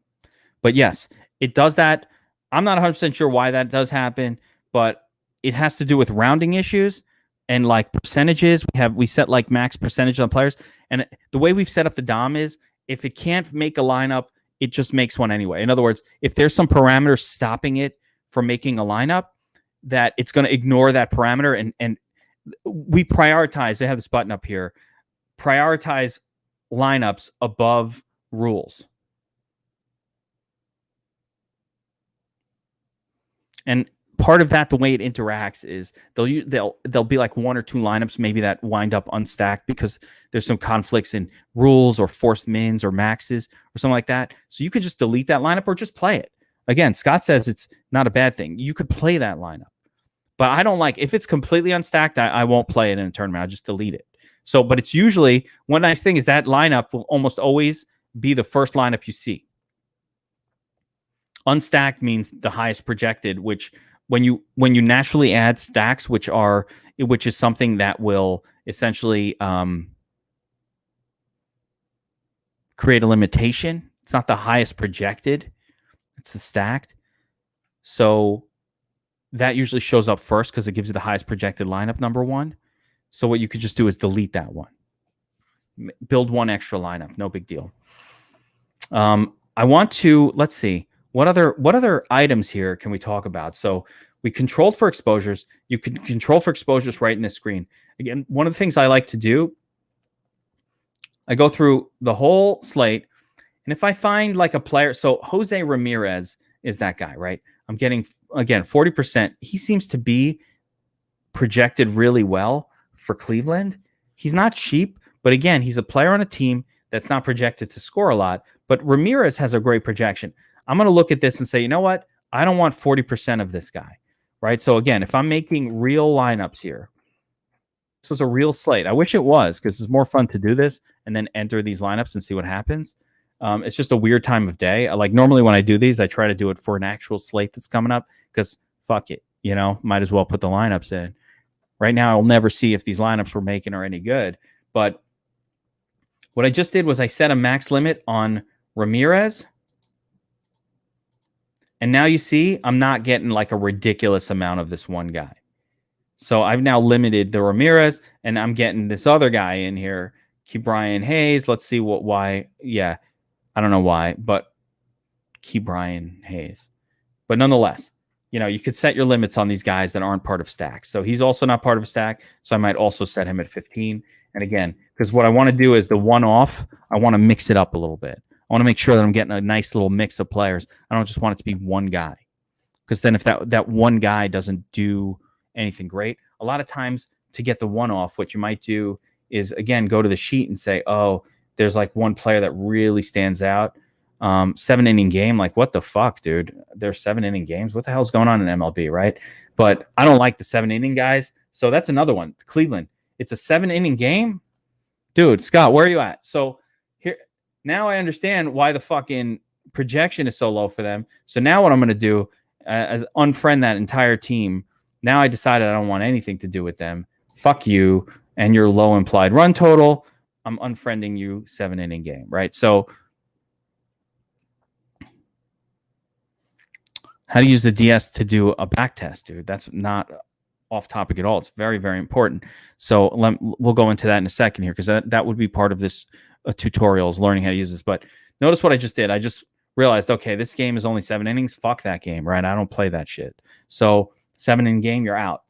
But yes, it does that. I'm not 100% sure why that does happen, but it has to do with rounding issues and like percentages. We set like max percentage on players. And the way we've set up the DOM is if it can't make a lineup, it just makes one anyway. In other words, if there's some parameter stopping it from making a lineup, that it's going to ignore that parameter. And we prioritize, I have this button up here, prioritize lineups above rules. And part of that, the way it interacts is they'll be like 1 or 2 lineups maybe that wind up unstacked because there's some conflicts in rules or forced mins or maxes or something like that. So you could just delete that lineup or just play it. Again, Scott says it's not a bad thing. You could play that lineup. But I don't like, if it's completely unstacked, I won't play it in a tournament. I'll just delete it. So, but it's usually, one nice thing is that lineup will almost always be the first lineup you see. Unstacked means the highest projected, which when you naturally add stacks, which is something that will essentially create a limitation. It's not the highest projected, it's the stacked. So that usually shows up first because it gives you the highest projected lineup, number one. So what you could just do is delete that one. Build one extra lineup, no big deal. I want to, let's see, what other items here can we talk about? So we controlled for exposures. You can control for exposures right in the screen. Again, one of the things I like to do, I go through the whole slate, and if I find like a player, so Jose Ramirez is that guy, right? I'm getting, again, 40%. He seems to be projected really well for Cleveland. He's not cheap, but again, he's a player on a team that's not projected to score a lot. But Ramirez has a great projection. I'm going to look at this and say, you know what? I don't want 40% of this guy, right? So again, if I'm making real lineups here, this was a real slate. I wish it was, because it's more fun to do this and then enter these lineups and see what happens. It's just a weird time of day. Like normally when I do these, I try to do it for an actual slate that's coming up because fuck it, might as well put the lineups in. Right now, I'll never see if these lineups we're making are any good. But what I just did was I set a max limit on Ramirez. And now you see I'm not getting like a ridiculous amount of this one guy. So I've now limited the Ramirez, and I'm getting this other guy in here, Ke'Bryan Hayes. Let's see why. Yeah, I don't know why, but Ke'Bryan Hayes. But nonetheless, you could set your limits on these guys that aren't part of stacks. So he's also not part of a stack, so I might also set him at 15. And again, because what I want to do is the one-off, I want to mix it up a little bit. I want to make sure that I'm getting a nice little mix of players. I don't just want it to be one guy. Because then if that one guy doesn't do anything great, a lot of times to get the one-off, what you might do is, again, go to the sheet and say, oh, there's like one player that really stands out. 7-inning game, like what the fuck, dude? There's 7-inning games. What the hell's going on in MLB, right? But I don't like the 7-inning guys. So that's another one. Cleveland, it's a 7-inning game. Dude, Scott, where are you at? So here, now I understand why the fucking projection is so low for them. So now what I'm going to do is unfriend that entire team. Now I decided I don't want anything to do with them. Fuck you and your low implied run total. I'm unfriending you, 7-inning game, right? So how to use the DS to do a back test, dude. That's not off topic at all. It's very, very important. So we'll go into that in a second here, because that would be part of this tutorial, is learning how to use this. But notice what I just did. I just realized, okay, this game is only 7 innings. Fuck that game, right? I don't play that shit. So 7-inning game, you're out.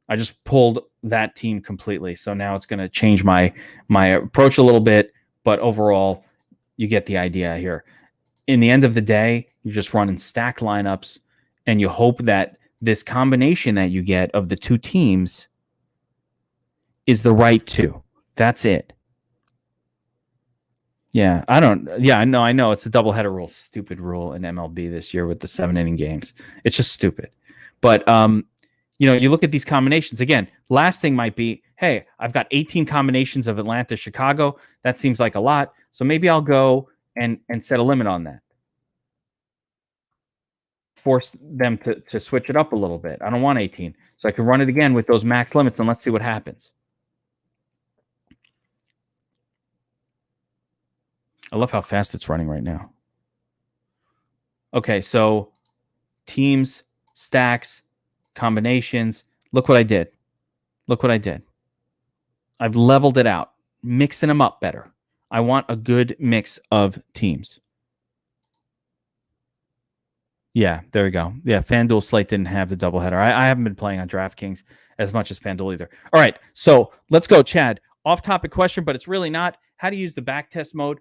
I just pulled that team completely. So now it's going to change my approach a little bit, but overall, you get the idea here. In the end of the day, you're just running stack lineups, and you hope that this combination that you get of the two teams is the right two. That's it. Yeah, I know. It's a doubleheader rule. Stupid rule in MLB this year with the 7-inning games. It's just stupid. But, you look at these combinations. Again, last thing might be, hey, I've got 18 combinations of Atlanta, Chicago. That seems like a lot. So maybe I'll go and set a limit on that. Force them to switch it up a little bit. I don't want 18. So I can run it again with those max limits, and let's see what happens. I love how fast it's running right now. Okay, so teams, stacks, combinations. Look what I did. I've leveled it out, mixing them up better. I want a good mix of teams. Yeah, there we go. Yeah, FanDuel slate didn't have the doubleheader. I haven't been playing on DraftKings as much as FanDuel either. All right, so let's go, Chad. Off-topic question, but it's really not. How to use the backtest mode?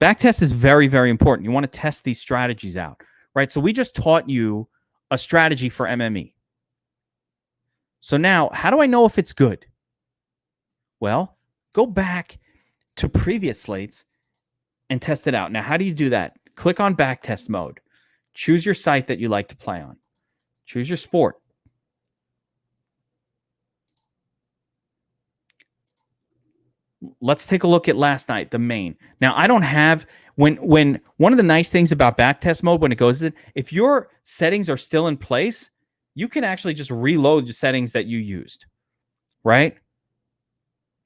Backtest is very, very important. You want to test these strategies out, right? So we just taught you a strategy for MME. So now, how do I know if it's good? Well, go back to previous slates and test it out. Now, how do you do that? Click on backtest mode. Choose your site that you like to play on. Choose your sport. let's take a look at last night, the main. Now, I don't have when one of the nice things about backtest mode when it goes in, if your settings are still in place, you can actually just reload the settings that you used, right?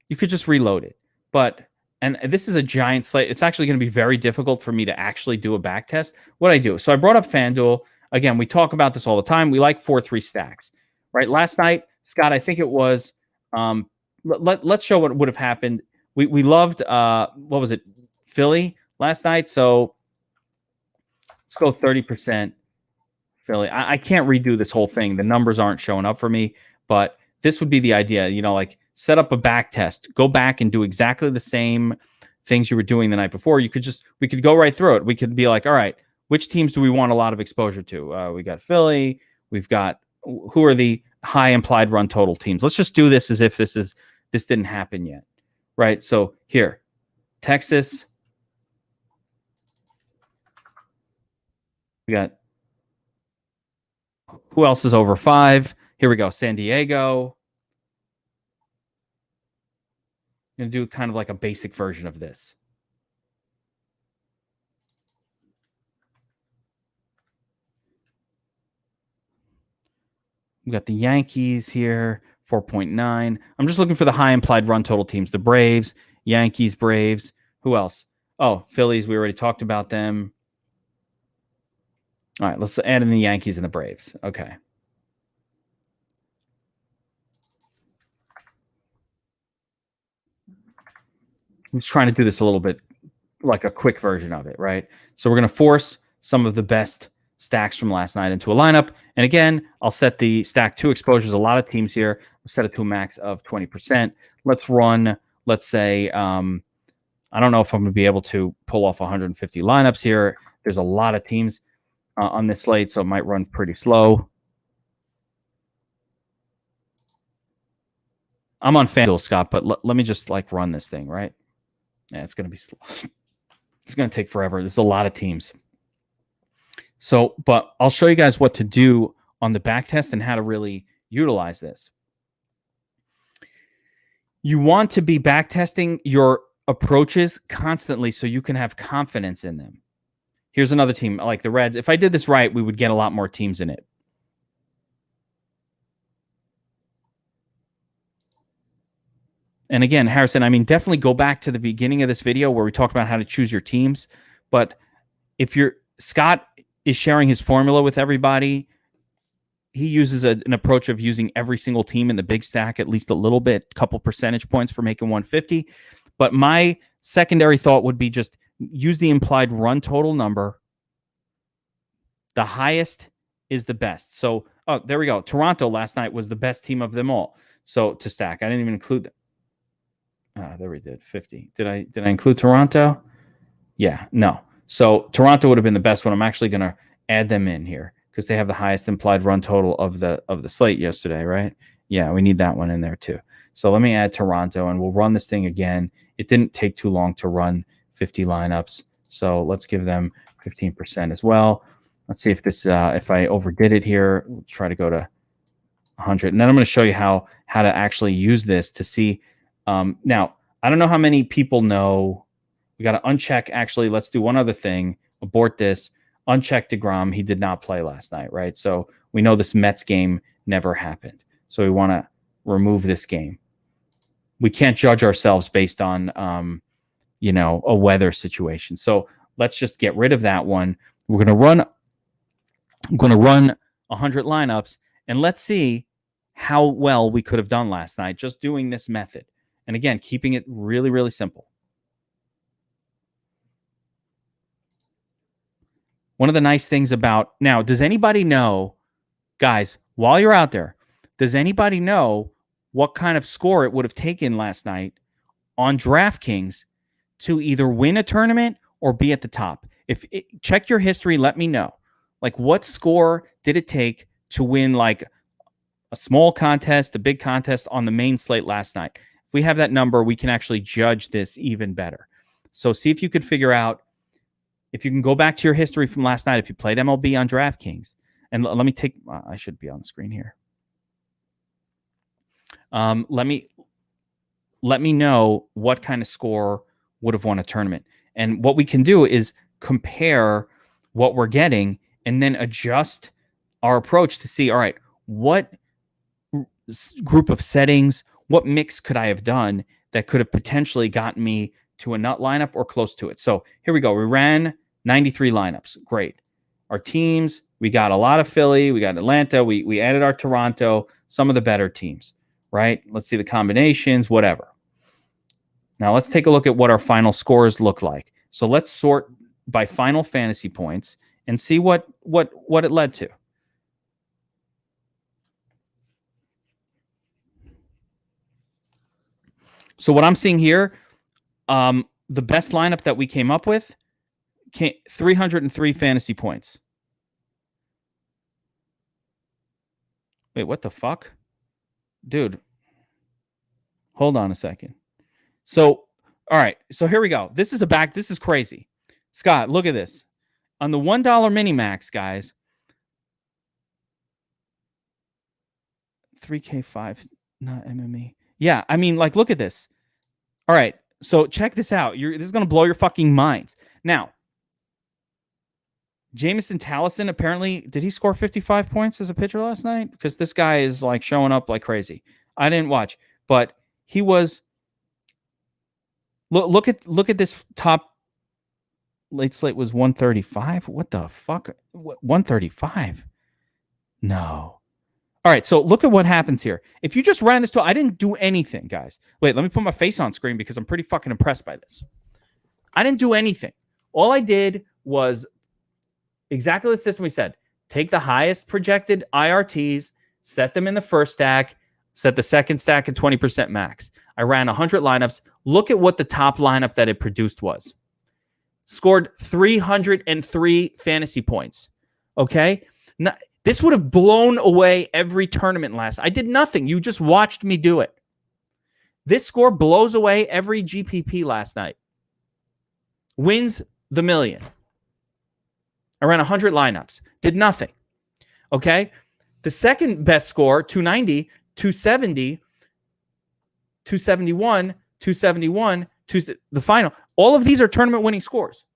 You could just reload it. But and this is a giant slate. It's actually going to be very difficult for me to actually do a back test. What I do, so I brought up FanDuel. Again, we talk about this all the time. We like 4-3 stacks, right? Last night, Scott, I think it was. Let's show what would have happened. We loved what was it, Philly last night. So let's go 30% Philly. I can't redo this whole thing. The numbers aren't showing up for me, but this would be the idea. Like set up a back test, go back and do exactly the same things you were doing the night before. We could go right through it. We could be like, all right, which teams do we want a lot of exposure to? We got Philly. We've got who are the high implied run total teams. Let's just do this as if this didn't happen yet, right? So here, Texas. We got who else is over 5? Here we go. San Diego. I'm going to do kind of like a basic version of this. We got the Yankees here, 4.9. I'm just looking for the high implied run total teams. The Braves, Yankees, Braves. Who else? Oh, Phillies. We already talked about them. All right, let's add in the Yankees and the Braves. Okay. I'm just trying to do this a little bit like a quick version of it, right? So we're going to force some of the best stacks from last night into a lineup. And again, I'll set the stack 2 exposures. A lot of teams here. I'll set it to a max of 20%. Let's run, let's say, I don't know if I'm going to be able to pull off 150 lineups here. There's a lot of teams on this slate, so it might run pretty slow. I'm on FanDuel, Scott, but let me just like run this thing, right? Yeah, it's going to be slow. It's going to take forever. There's a lot of teams. So, but I'll show you guys what to do on the back test and how to really utilize this. You want to be back testing your approaches constantly so you can have confidence in them. Here's another team like the Reds. If I did this right, we would get a lot more teams in it. And again, Harrison, I mean, definitely go back to the beginning of this video where we talked about how to choose your teams. But if Scott is sharing his formula with everybody, he uses an approach of using every single team in the big stack at least a little bit, couple percentage points for making 150. But my secondary thought would be just use the implied run total number. The highest is the best. So, oh, there we go. Toronto last night was the best team of them all. So to stack, I didn't even include them. There we did 50. Did I include Toronto? Yeah, no. So Toronto would have been the best one. I'm actually going to add them in here because they have the highest implied run total of the slate yesterday, right? Yeah, we need that one in there too. So let me add Toronto and we'll run this thing again. It didn't take too long to run 50 lineups. So let's give them 15% as well. Let's see if this if I overdid it here. We'll try to go to 100. And then I'm going to show you how to actually use this to see. Now, I don't know how many people know. We got to uncheck. Actually, let's do one other thing. Abort this. Uncheck DeGrom. He did not play last night, right? So we know this Mets game never happened. So we want to remove this game. We can't judge ourselves based on, a weather situation. So let's just get rid of that one. I'm going to run 100 lineups, and let's see how well we could have done last night just doing this method. And again, keeping it really, really simple. One of the nice things about now, does anybody know, guys, while you're out there, does anybody know what kind of score it would have taken last night on DraftKings to either win a tournament or be at the top? Check your history, let me know. Like, what score did it take to win like a small contest, a big contest on the main slate last night? If we have that number, we can actually judge this even better. So see if you could figure out, if you can go back to your history from last night, if you played MLB on DraftKings. And let me take, I should be on the screen here. Let me let me know what kind of score would have won a tournament. And what we can do is compare what we're getting and then adjust our approach to see, all right, what group of settings, what mix could I have done that could have potentially gotten me to a nut lineup or close to it. So here we go. We ran 93 lineups. Great. Our teams, we got a lot of Philly, we got Atlanta, we added our Toronto, some of the better teams, right? Let's see the combinations, whatever. Now let's take a look at what our final scores look like. So let's sort by final fantasy points and see what it led to. So what I'm seeing here, the best lineup that we came up with, 303 fantasy points. Wait, what the fuck? Dude, hold on a second. So, all right. So here we go. This is crazy. Scott, look at this. On the $1 mini max, guys, 3K5, not MME. Yeah, I mean, like, look at this. All right. So check this out. This is going to blow your fucking minds. Now, Jamison Tallison, apparently, did he score 55 points as a pitcher last night? Because this guy is like showing up like crazy. I didn't watch, but he was. Look at this top late slate was 135. What the fuck? 135? No. All right, so look at what happens here. If you just ran this tool, I didn't do anything, guys. Wait, let me put my face on screen because I'm pretty fucking impressed by this. I didn't do anything. All I did was exactly the system we said. Take the highest projected IRTs, set them in the first stack, set the second stack at 20% max. I ran 100 lineups. Look at what the top lineup that it produced was. Scored 303 fantasy points. Okay? Now, this would have blown away every tournament last. I did nothing. You just watched me do it. This score blows away every GPP last night. Wins the million. I ran 100 lineups. Did nothing. Okay? The second best score, 290, 270, 271, 271, the final. All of these are tournament winning scores.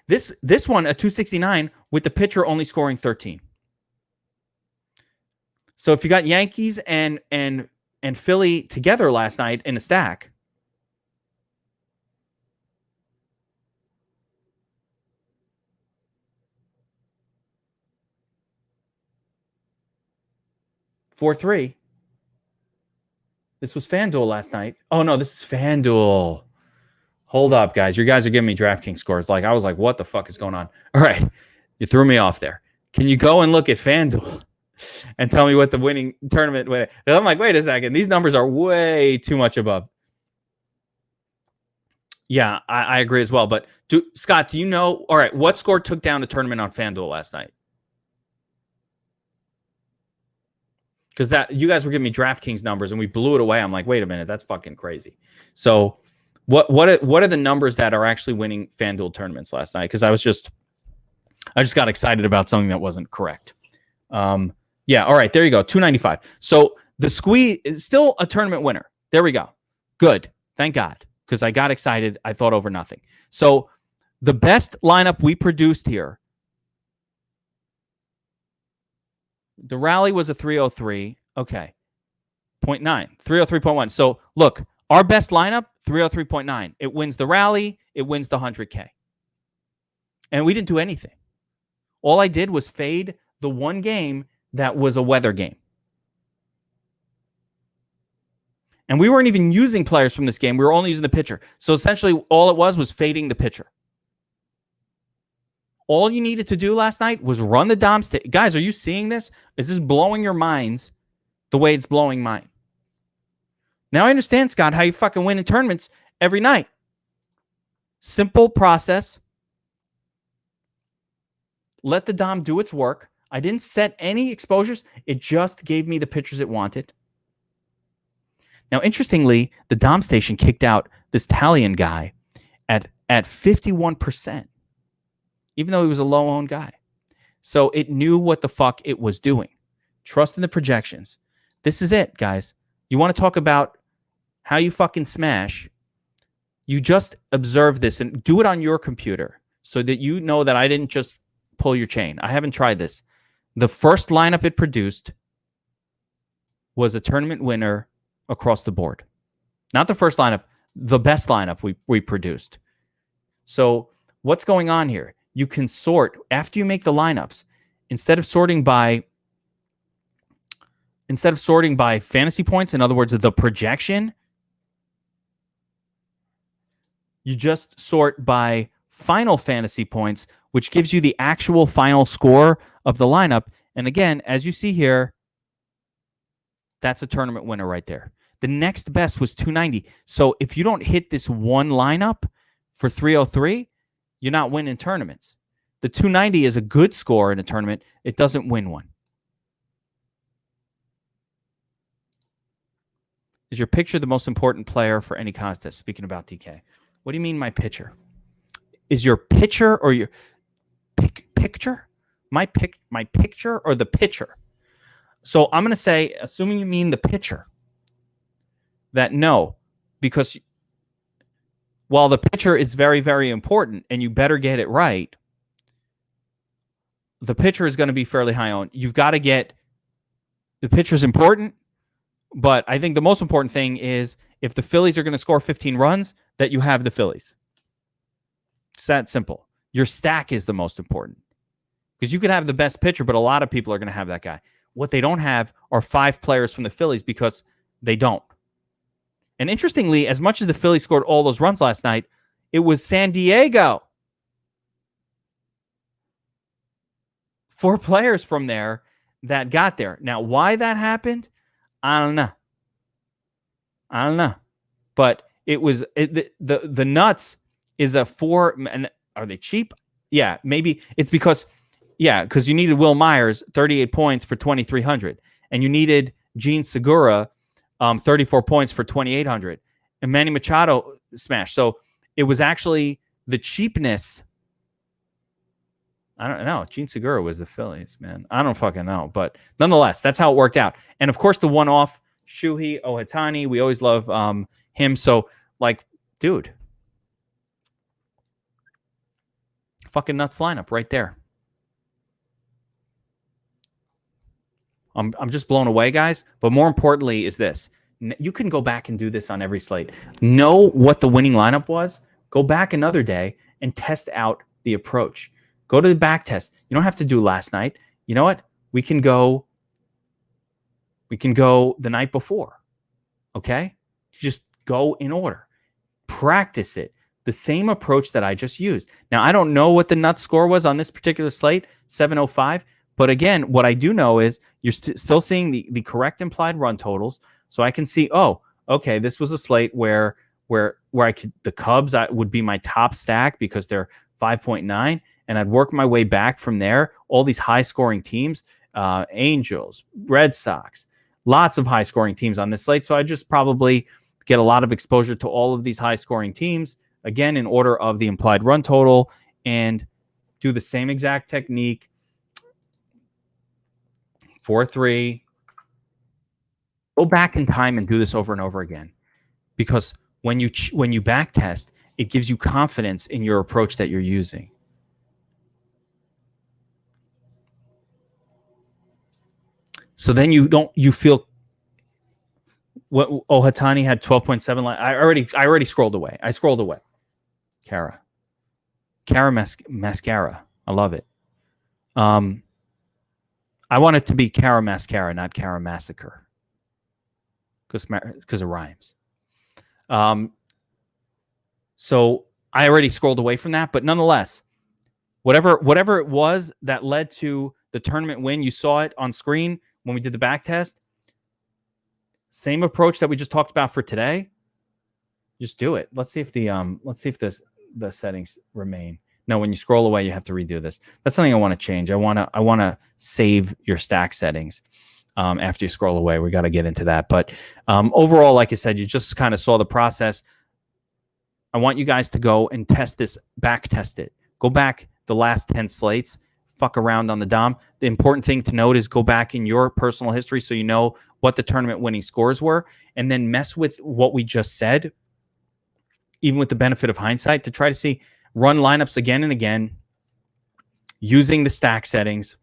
This one, a 269 with the pitcher only scoring 13. So if you got Yankees and Philly together last night in a stack, (4-3). This was FanDuel last night. Oh no, this is FanDuel. Hold up, guys. You guys are giving me DraftKings scores. Like, I was like, what the fuck is going on? All right. You threw me off there. Can you go and look at FanDuel and tell me what the winning tournament was? I'm like, wait a second. These numbers are way too much above. Yeah, I agree as well. But Scott, do you know? All right, what score took down the tournament on FanDuel last night? Because that you guys were giving me DraftKings numbers and we blew it away. I'm like, wait a minute, that's fucking crazy. So what are the numbers that are actually winning FanDuel tournaments last night? Because I just got excited about something that wasn't correct. Yeah, all right, there you go, 295. So the squeeze is still a tournament winner. There we go. Good, thank God, because I got excited. I thought over nothing. So the best lineup we produced here. The rally was a 303. Okay. 0.9. 303.1. So look, our best lineup, 303.9. It wins the rally. It wins the 100K. And we didn't do anything. All I did was fade the one game that was a weather game. And we weren't even using players from this game. We were only using the pitcher. So essentially all it was fading the pitcher. All you needed to do last night was run the Dom Station. Guys, are you seeing this? Is this blowing your minds the way it's blowing mine? Now I understand, Scott, how you fucking win in tournaments every night. Simple process. Let the Dom do its work. I didn't set any exposures. It just gave me the pitchers it wanted. Now, interestingly, the Dom Station kicked out this Italian guy at 51%. Even though he was a low-owned guy. So it knew what the fuck it was doing. Trust in the projections. This is it, guys. You want to talk about how you fucking smash? You just observe this and do it on your computer so that you know that I didn't just pull your chain. I haven't tried this. The first lineup it produced was a tournament winner across the board. Not the first lineup, the best lineup we produced. So what's going on here? You can sort after you make the lineups. Instead of sorting by fantasy points, in other words, the projection, you just sort by final fantasy points, which gives you the actual final score of the lineup. And again, as you see here, that's a tournament winner right there. The next best was 290. So if you don't hit this one lineup for 303, you're not winning tournaments. The 290 is a good score in a tournament. It doesn't win one. Is your pitcher the most important player for any contest? Speaking about DK. What do you mean my pitcher? Is your pitcher or your picture? My picture or the pitcher? So I'm going to say, assuming you mean the pitcher, that no, because while the pitcher is very, very important and you better get it right, the pitcher is going to be fairly high owned. You've got to get the pitcher's important, but I think the most important thing is if the Phillies are going to score 15 runs, that you have the Phillies. It's that simple. Your stack is the most important because you could have the best pitcher, but a lot of people are going to have that guy. What they don't have are 5 players from the Phillies because they don't. And interestingly, as much as the Phillies scored all those runs last night, it was San Diego. 4 players from there that got there. Now, why that happened, I don't know. But it was the nuts is a 4. And are they cheap? Yeah, maybe it's because you needed Will Myers 38 points for 2,300, and you needed Gene Segura 34 points for 2,800, and Manny Machado smashed. So it was actually the cheapness. I don't know. Gene Segura was the Phillies, man. I don't fucking know. But nonetheless, that's how it worked out. And of course, the one-off, Shuhei Ohtani, we always love him. So, like, dude, fucking nuts lineup right there. I'm just blown away, guys. But more importantly is this. You can go back and do this on every slate. Know what the winning lineup was. Go back another day and test out the approach. Go to the back test. You don't have to do last night. You know what? We can go the night before. Okay? Just go in order. Practice it. The same approach that I just used. Now, I don't know what the nut score was on this particular slate, 705. But again, what I do know is you're still seeing the correct implied run totals. So I can see, oh, okay, this was a slate where I could, the Cubs would be my top stack because they're 5.9. And I'd work my way back from there. All these high-scoring teams, Angels, Red Sox, lots of high-scoring teams on this slate. So I just probably get a lot of exposure to all of these high-scoring teams, again, in order of the implied run total, and do the same exact technique, 4-3. Go back in time and do this over and over again. Because when you back test, it gives you confidence in your approach that you're using. So then you feel what Ohtani had 12.7. I already scrolled away. I scrolled away. Cara Mascara. I love it. I want it to be Cara Mascara, not Cara Massacre, because it rhymes. So I already scrolled away from that, but nonetheless, whatever it was that led to the tournament win, you saw it on screen when we did the back test. Same approach that we just talked about for today. Just do it. Let's see if the settings remain. No, when you scroll away, you have to redo this. That's something I want to change. I want to save your stack settings after you scroll away. We got to get into that. But overall, like I said, you just kind of saw the process. I want you guys to go and test this, back test it. Go back the last 10 slates, fuck around on the Dom. The important thing to note is go back in your personal history so you know what the tournament winning scores were, and then mess with what we just said, even with the benefit of hindsight, to try to see, run lineups again and again using the stack settings.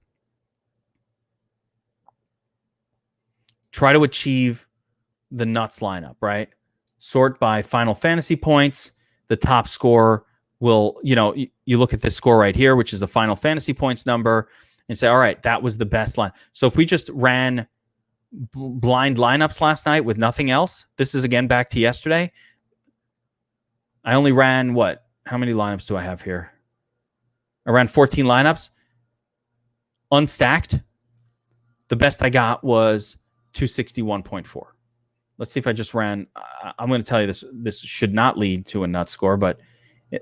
Try to achieve the nuts lineup, right? Sort by Final Fantasy points. The top score will, you look at this score right here, which is the Final Fantasy points number, and say, all right, that was the best line. So if we just ran blind lineups last night with nothing else, this is again back to yesterday. I only ran what? How many lineups do I have here? I ran 14 lineups. Unstacked. The best I got was 261.4. Let's see if I just ran. I'm going to tell you this should not lead to a nut score, but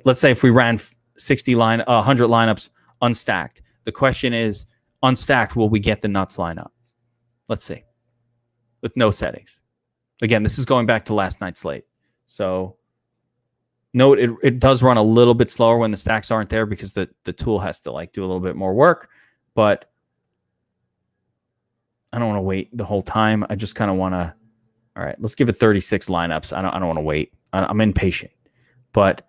let's say if we ran 100 lineups unstacked. The question is, unstacked, will we get the nuts lineup? Let's see. With no settings. Again, this is going back to last night's slate. So note it does run a little bit slower when the stacks aren't there because the tool has to do a little bit more work, but I don't want to wait the whole time. I just kind of want to. All right, let's give it 36 lineups. I don't want to wait. I'm impatient. But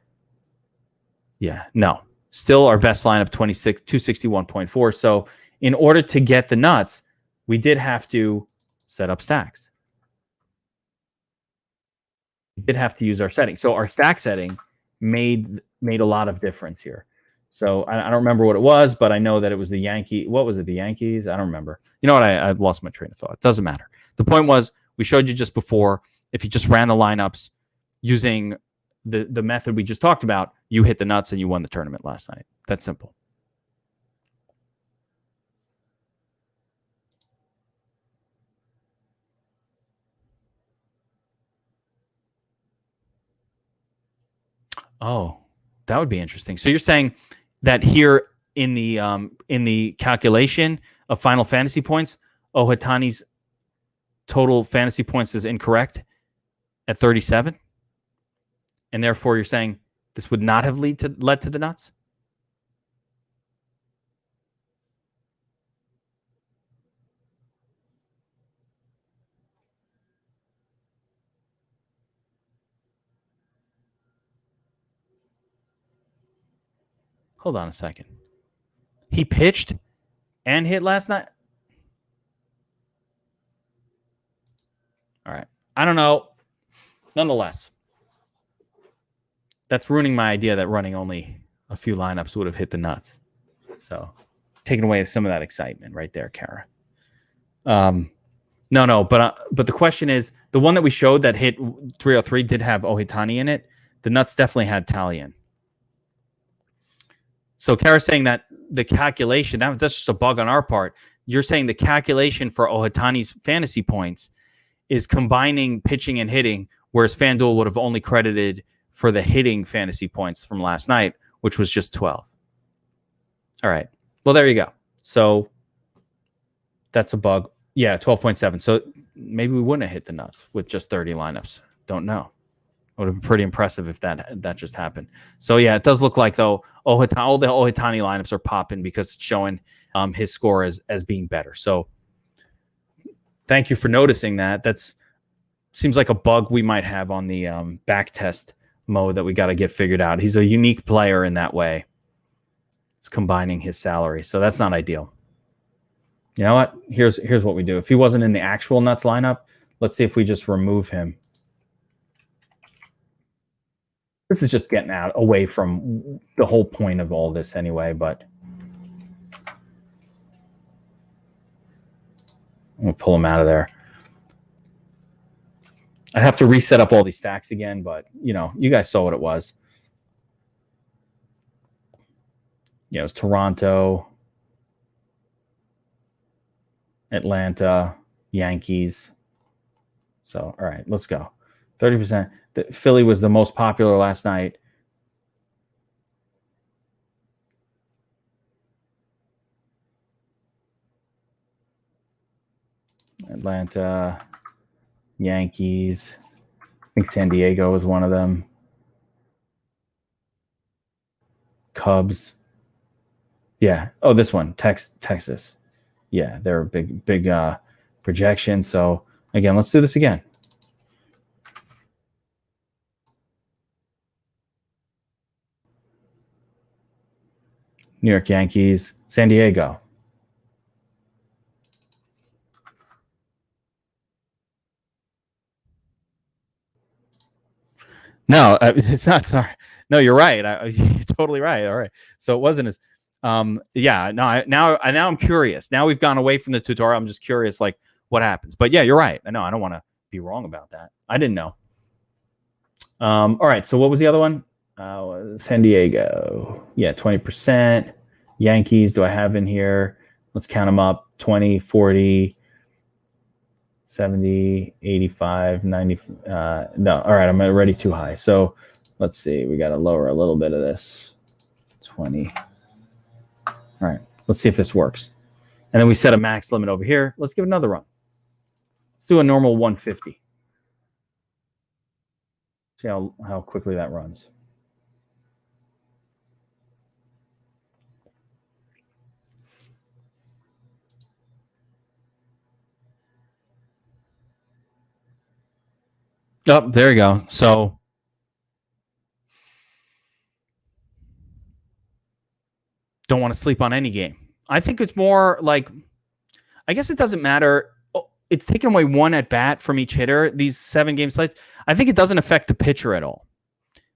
yeah, no. Still our best lineup, 261.4. So in order to get the nuts, we did have to set up stacks. We did have to use our setting. So our stack setting made a lot of difference here. So I don't remember what it was, but I know that it was the Yankee. What was it? The Yankees? I don't remember. You know what? I've lost my train of thought. It doesn't matter. The point was, we showed you just before, if you just ran the lineups using the method we just talked about, you hit the nuts and you won the tournament last night. That's simple. Oh, that would be interesting. So you're saying that here in the calculation of Final Fantasy points, Ohtani's total fantasy points is incorrect at 37, and therefore you're saying this would not have led to the nuts? Hold on a second. He pitched and hit last night? All right. I don't know. Nonetheless, that's ruining my idea that running only a few lineups would have hit the nuts. So taking away some of that excitement right there, Kara. No, but the question is, the one that we showed that hit 303 did have Ohtani in it. The nuts definitely had Talion. So Kara's saying that the calculation, that's just a bug on our part. You're saying the calculation for Ohtani's fantasy points is combining pitching and hitting, whereas FanDuel would have only credited for the hitting fantasy points from last night, which was just 12. All right. Well, there you go. So that's a bug. Yeah, 12.7. So maybe we wouldn't have hit the nuts with just 30 lineups. Don't know. It would have been pretty impressive if that just happened. So yeah, it does look like though all the Ohtani lineups are popping because it's showing his score as being better. So thank you for noticing that. That's seems like a bug we might have on the back test mode that we got to get figured out. He's a unique player in that way. It's combining his salary, so that's not ideal. You know what? Here's what we do. If he wasn't in the actual nuts lineup, let's see if we just remove him. This is just getting away from the whole point of all this anyway, but I'm going to pull him out of there. I have to reset up all these stacks again, but, you guys saw what it was. It was Toronto, Atlanta, Yankees. So, all right, let's go. 30%. The Philly was the most popular last night. Atlanta, Yankees. I think San Diego was one of them. Cubs. Yeah. Oh, this one, Texas. Yeah, they're a big projection. So again, let's do this again. New York Yankees, San Diego. No, it's not. Sorry. No, you're right. You're totally right. All right. So it wasn't as, yeah. No, now I'm curious. Now we've gone away from the tutorial. I'm just curious, like what happens. But yeah, you're right. I know. I don't want to be wrong about that. I didn't know. All right. So what was the other one? San Diego. Yeah, 20%. Yankees. Do I have in here? Let's count them up. 20, 40. 70, 85, 90. No, all right, I'm already too high. So let's see. We got to lower a little bit of this. 20. All right, let's see if this works. And then we set a max limit over here. Let's give it another run. Let's do a normal 150. See how quickly that runs. Oh, there you go. So don't want to sleep on any game. I think it's more like, I guess it doesn't matter. It's taken away one at bat from each hitter, these 7-game slates. I think it doesn't affect the pitcher at all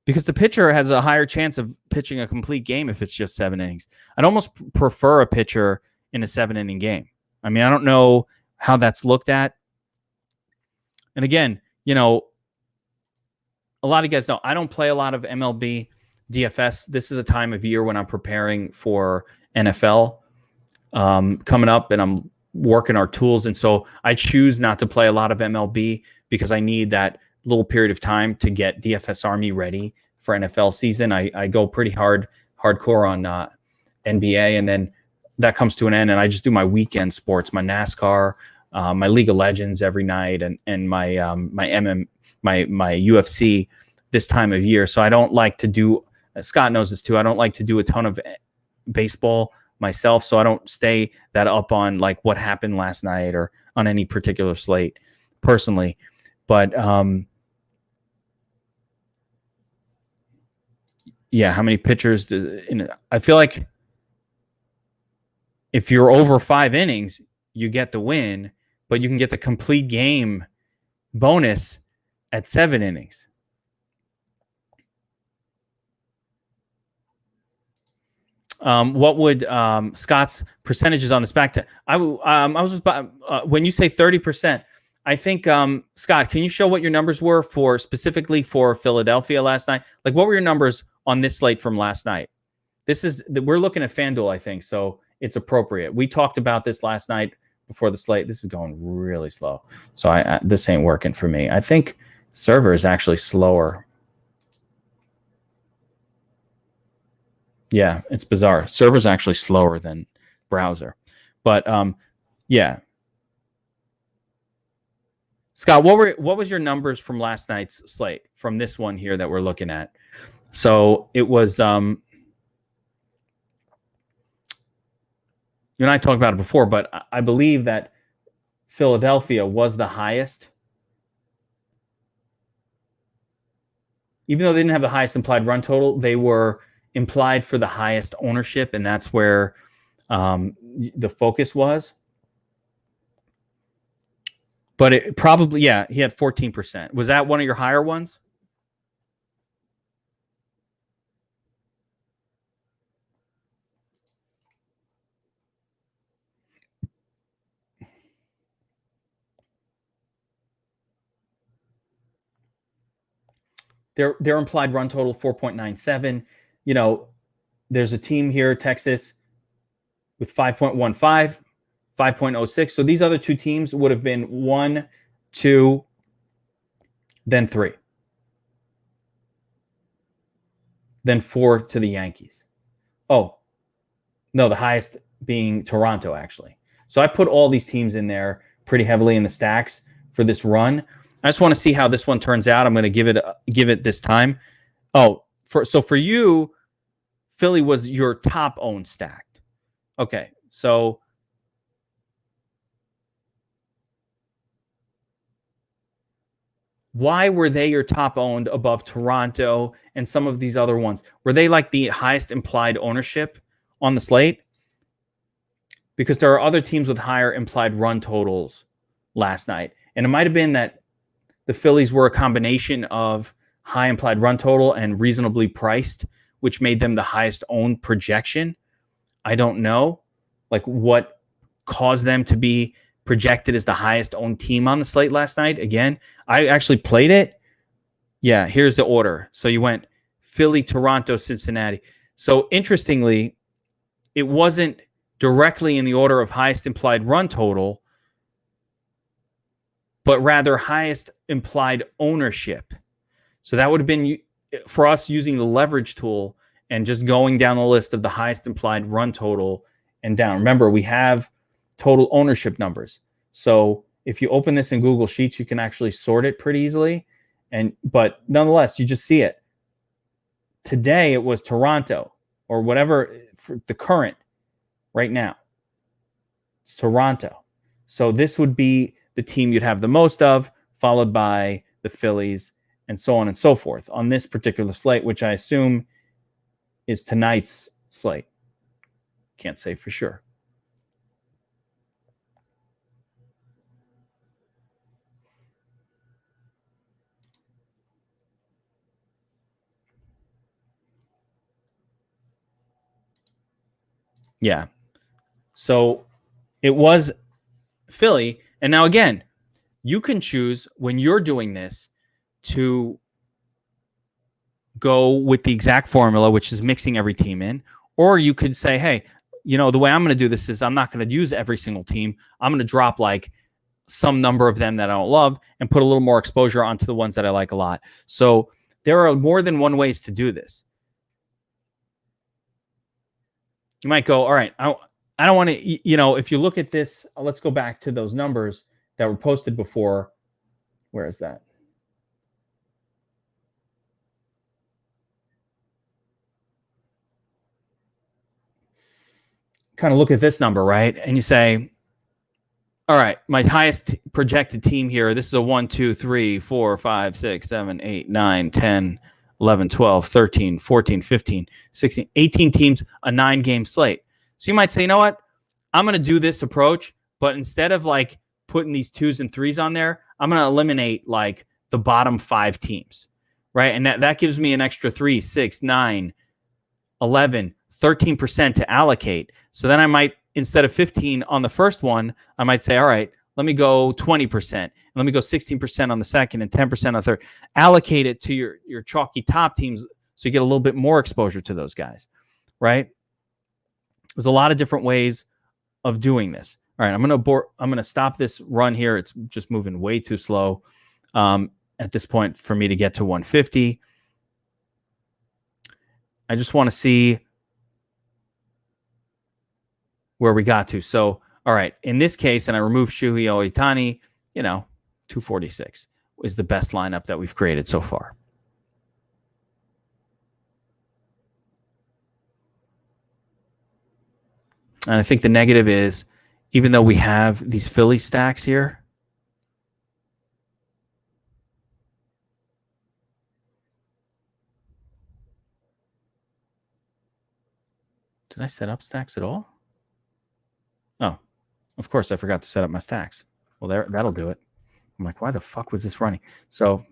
because the pitcher has a higher chance of pitching a complete game if it's just 7 innings. I'd almost prefer a pitcher in a 7-inning game. I mean, I don't know how that's looked at. And again, you know, a lot of you guys know I don't play a lot of MLB DFS. This is a time of year when I'm preparing for NFL coming up, and I'm working our tools. And so I choose not to play a lot of MLB because I need that little period of time to get DFS Army ready for NFL season. I go pretty hardcore on NBA, and then that comes to an end, and I just do my weekend sports, my NASCAR, my League of Legends every night, and my my UFC this time of year. So I don't like to do, Scott knows this too, I don't like to do a ton of baseball myself. So I don't stay that up on like what happened last night or on any particular slate personally. But yeah, how many pitchers I feel like if you're over 5 innings, you get the win, but you can get the complete game bonus at 7 innings. What would Scott's percentages on this back to? I was just when you say 30%, I think Scott, can you show what your numbers were for specifically for Philadelphia last night? Like, what were your numbers on this slate from last night? We're looking at FanDuel, I think, so it's appropriate. We talked about this last night before the slate. This is going really slow, so this ain't working for me. I think server is actually slower. Yeah, it's bizarre. Server's actually slower than browser. But yeah. Scott, what was your numbers from last night's slate from this one here that we're looking at? So it was you and I talked about it before, but I believe that Philadelphia was the highest. Even though they didn't have the highest implied run total, they were implied for the highest ownership, and that's where the focus was. But it probably, yeah, he had 14%. Was that one of your higher ones? Their implied run total 4.97. You know, there's a team here, Texas, with 5.15, 5.06. So these other two teams would have been 1, 2, then 3, then 4 to the Yankees. Oh, no, the highest being Toronto, actually. So I put all these teams in there pretty heavily in the stacks for this run. I just want to see how this one turns out. I'm going to give it this time. Oh, for you, Philly was your top owned stacked. Okay, so why were they your top owned above Toronto and some of these other ones? Were they like the highest implied ownership on the slate? Because there are other teams with higher implied run totals last night. And it might have been that the Phillies were a combination of high implied run total and reasonably priced, which made them the highest owned projection. I don't know like what caused them to be projected as the highest owned team on the slate last night. Again, I actually played it. Yeah, here's the order. So you went Philly, Toronto, Cincinnati. So interestingly, it wasn't directly in the order of highest implied run total, but rather highest implied ownership. So that would have been for us using the leverage tool and just going down the list of the highest implied run total and down. Remember, we have total ownership numbers. So if you open this in Google Sheets, you can actually sort it pretty easily. But nonetheless, you just see it. Today, it was Toronto or whatever for the current right now. It's Toronto. So this would be the team you'd have the most of, followed by the Phillies, and so on and so forth on this particular slate, which I assume is tonight's slate. Can't say for sure. Yeah. So it was Philly. And now again, you can choose when you're doing this to go with the exact formula, which is mixing every team in, or you could say, hey, you know, the way I'm going to do this is I'm not going to use every single team. I'm going to drop like some number of them that I don't love and put a little more exposure onto the ones that I like a lot. So there are more than one ways to do this. You might go, all right, I don't want to, you know, if you look at this, let's go back to those numbers that were posted before. Where is that? Kind of look at this number, right? And you say, all right, my highest projected team here, this is a 1, 2, 3, 4, 5, 6, 7, 8, 9, 10, 11, 12, 13, 14, 15, 16, 18 teams, a 9-game slate. So you might say, you know what? I'm going to do this approach, but instead of like putting these 2s and 3s on there, I'm going to eliminate like the bottom 5 teams, right? And that gives me an extra 3, 6, 9, 11, 13% to allocate. So then I might, instead of 15 on the first one, I might say, all right, let me go 20%. Let me go 16% on the second and 10% on the third. Allocate it to your chalky top teams so you get a little bit more exposure to those guys, right? There's a lot of different ways of doing this. All right, I'm going to stop this run here. It's just moving way too slow at this point for me to get to 150. I just want to see where we got to. So, all right, in this case, and I removed Shuhei Ohtani, 246 is the best lineup that we've created so far. And I think the negative is, even though we have these Philly stacks here, did I set up stacks at all? Oh, of course, I forgot to set up my stacks. Well, that'll do it. I'm like, why the fuck was this running? So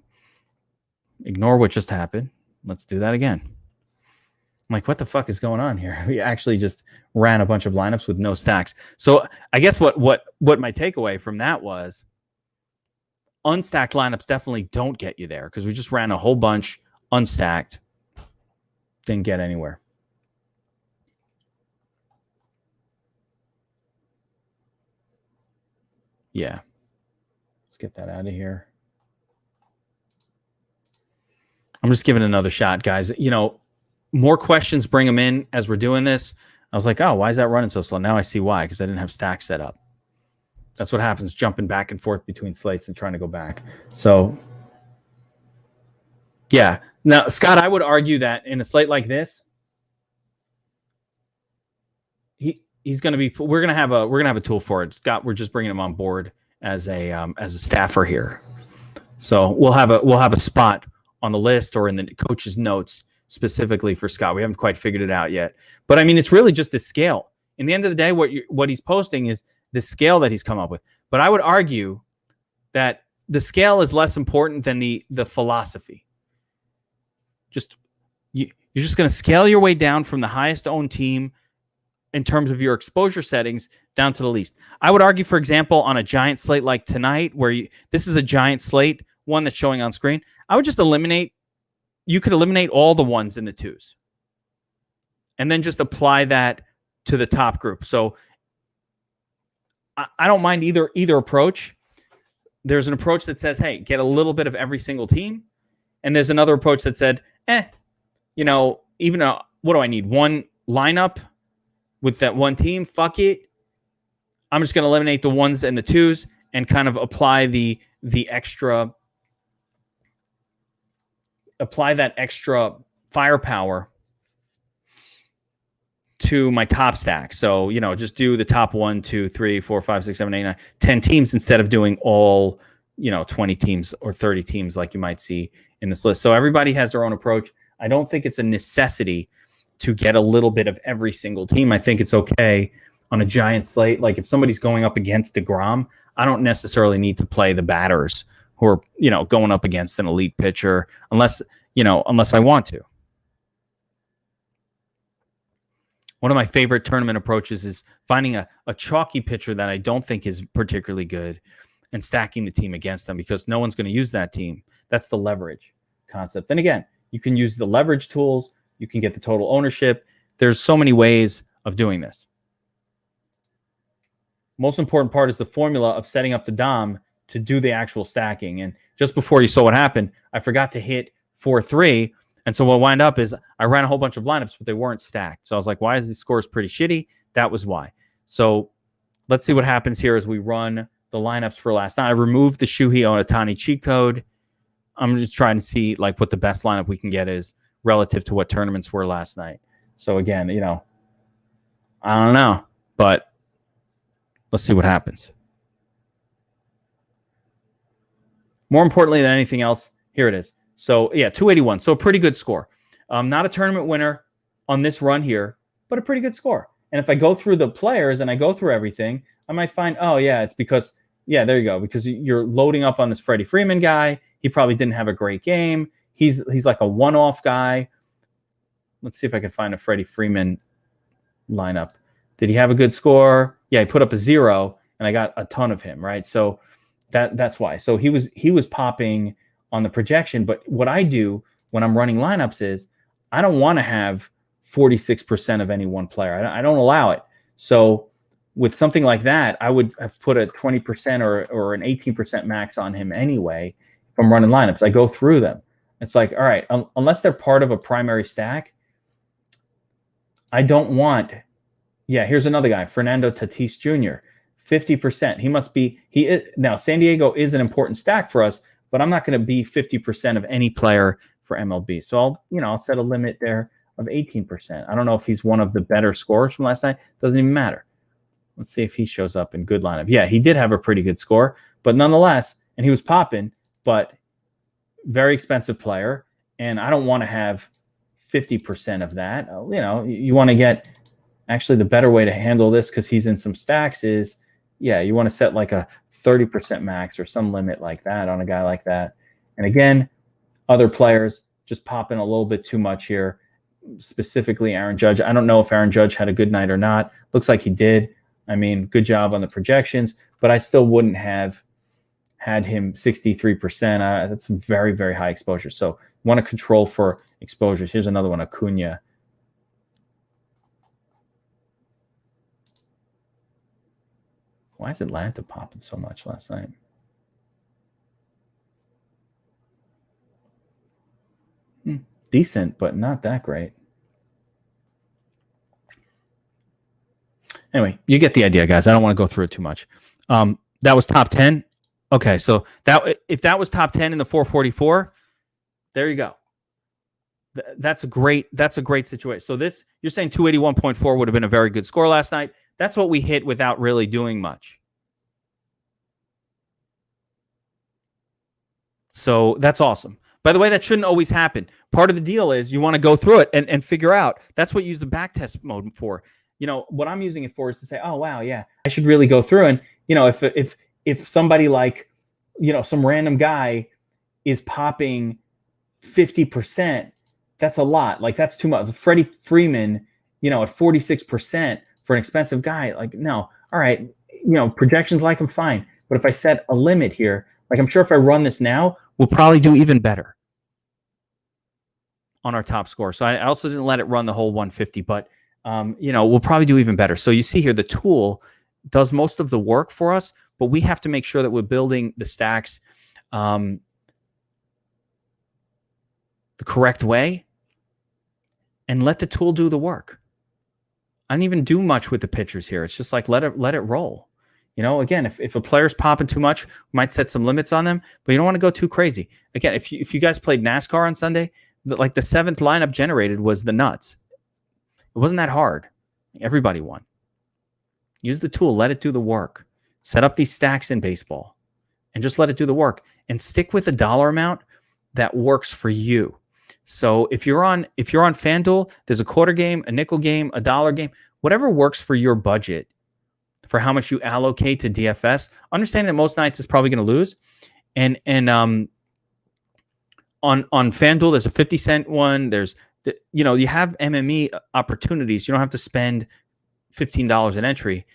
ignore what just happened. Let's do that again. I'm like, what the fuck is going on here? We actually just ran a bunch of lineups with no stacks. So I guess what my takeaway from that was, unstacked lineups definitely don't get you there because we just ran a whole bunch unstacked, didn't get anywhere. Yeah. Let's get that out of here. I'm just giving it another shot, guys. More questions, bring them in as we're doing this. I was like, oh, why is that running so slow? Now I see why, because I didn't have stacks set up. That's what happens jumping back and forth between slates and trying to go back. So, yeah. Now, Scott, I would argue that in a slate like this, he he's going to be. We're going to have a tool for it. Scott, we're just bringing him on board as a staffer here. So we'll have a spot on the list or in the coach's notes specifically for Scott. We haven't quite figured it out yet, but I mean, it's really just the scale. In the end of the day, what he's posting is the scale that he's come up with. But I would argue that the scale is less important than the philosophy. You're just going to scale your way down from the highest owned team in terms of your exposure settings down to the least. I would argue, for example, on a giant slate like tonight, where this is a giant slate, one that's showing on screen, I would just eliminate all the ones and the twos and then just apply that to the top group. So I don't mind either approach. There's an approach that says, hey, get a little bit of every single team. And there's another approach that said, what do I need? One lineup with that one team? Fuck it. I'm just going to eliminate the ones and the twos and kind of apply that extra firepower to my top stack. So, just do the top 1, 2, 3, 4, 5, 6, 7, 8, 9, 10 teams instead of doing all, 20 teams or 30 teams like you might see in this list. So everybody has their own approach. I don't think it's a necessity to get a little bit of every single team. I think it's okay on a giant slate. Like if somebody's going up against DeGrom, I don't necessarily need to play the batters who are, going up against an elite pitcher unless I want to. One of my favorite tournament approaches is finding a chalky pitcher that I don't think is particularly good and stacking the team against them because no one's going to use that team. That's the leverage concept. And again, you can use the leverage tools. You can get the total ownership. There's so many ways of doing this. Most important part is the formula of setting up the DOM to do the actual stacking. And just before you saw what happened, I forgot to hit 4-3. And so what wound up is I ran a whole bunch of lineups, but they weren't stacked. So I was like, why is the scores pretty shitty? That was why. So let's see what happens here as we run the lineups for last night. I removed the Shuhei Ohtani cheat code. I'm just trying to see what the best lineup we can get is relative to what tournaments were last night. So again, I don't know, but let's see what happens. More importantly than anything else, here it is. So yeah, 281. So a pretty good score. Not a tournament winner on this run here, but a pretty good score. And if I go through the players and I go through everything, I might find, oh yeah, it's because, yeah, there you go. Because you're loading up on this Freddie Freeman guy. He probably didn't have a great game. He's like a one-off guy. Let's see if I can find a Freddie Freeman lineup. Did he have a good score? Yeah, he put up a 0, and I got a ton of him, right? So that's why. So he was popping on the projection. But what I do when I'm running lineups is I don't want to have 46% of any one player. I don't allow it. So with something like that, I would have put a 20% or an 18% max on him anyway. If I'm running lineups, I go through them. It's like, all right, unless they're part of a primary stack, I don't want. Yeah, here's another guy, Fernando Tatis Jr., 50%. Now San Diego is an important stack for us, but I'm not going to be 50% of any player for MLB. So I'll set a limit there of 18%. I don't know if he's one of the better scorers from last night. Doesn't even matter. Let's see if he shows up in good lineup. Yeah, he did have a pretty good score, but nonetheless, and he was popping, but very expensive player. And I don't want to have 50% of that. You want to get, actually the better way to handle this, because he's in some stacks, is, yeah, you want to set like a 30% max or some limit like that on a guy like that. And again, other players just popping a little bit too much here, specifically Aaron Judge. I don't know if Aaron Judge had a good night or not. Looks like he did. I mean, good job on the projections, but I still wouldn't have had him 63%. That's very, very high exposure. So want to control for exposures. Here's another one, Acuna. Why is Atlanta popping so much last night? Decent, but not that great. Anyway, you get the idea, guys. I don't want to go through it too much. That was top 10. Okay, so if that was top 10 in the 444, there you go. That's a great situation. So this, you're saying 281.4 would have been a very good score last night. That's what we hit without really doing much. So that's awesome. By the way, that shouldn't always happen. Part of the deal is you want to go through it and figure out. That's what you use the backtest mode for. What I'm using it for is to say, oh, wow, yeah, I should really go through. And, if somebody like, some random guy is popping 50%, that's a lot. Like, that's too much. Freddie Freeman, at 46% for an expensive guy, like, no. All right, projections like him, fine. But if I set a limit here, like, I'm sure if I run this now, we'll probably do even better on our top score. So I also didn't let it run the whole 150, but we'll probably do even better. So you see here, the tool does most of the work for us, but we have to make sure that we're building the stacks the correct way and let the tool do the work. I didn't even do much with the pitchers here. It's just like, let it roll. Again, if a player's popping too much, we might set some limits on them, but you don't want to go too crazy. Again, if you guys played NASCAR on Sunday, like the 7th lineup generated was the nuts. It wasn't that hard. Everybody won. Use the tool, let it do the work. Set up these stacks in baseball and just let it do the work, and stick with a dollar amount that works for you. So if you're on FanDuel, there's a quarter game, a nickel game, a dollar game, whatever works for your budget, for how much you allocate to DFS. Understanding that most nights is probably going to lose. And on FanDuel, there's a 50-cent one. There's, you have MME opportunities. You don't have to spend $15 an entry.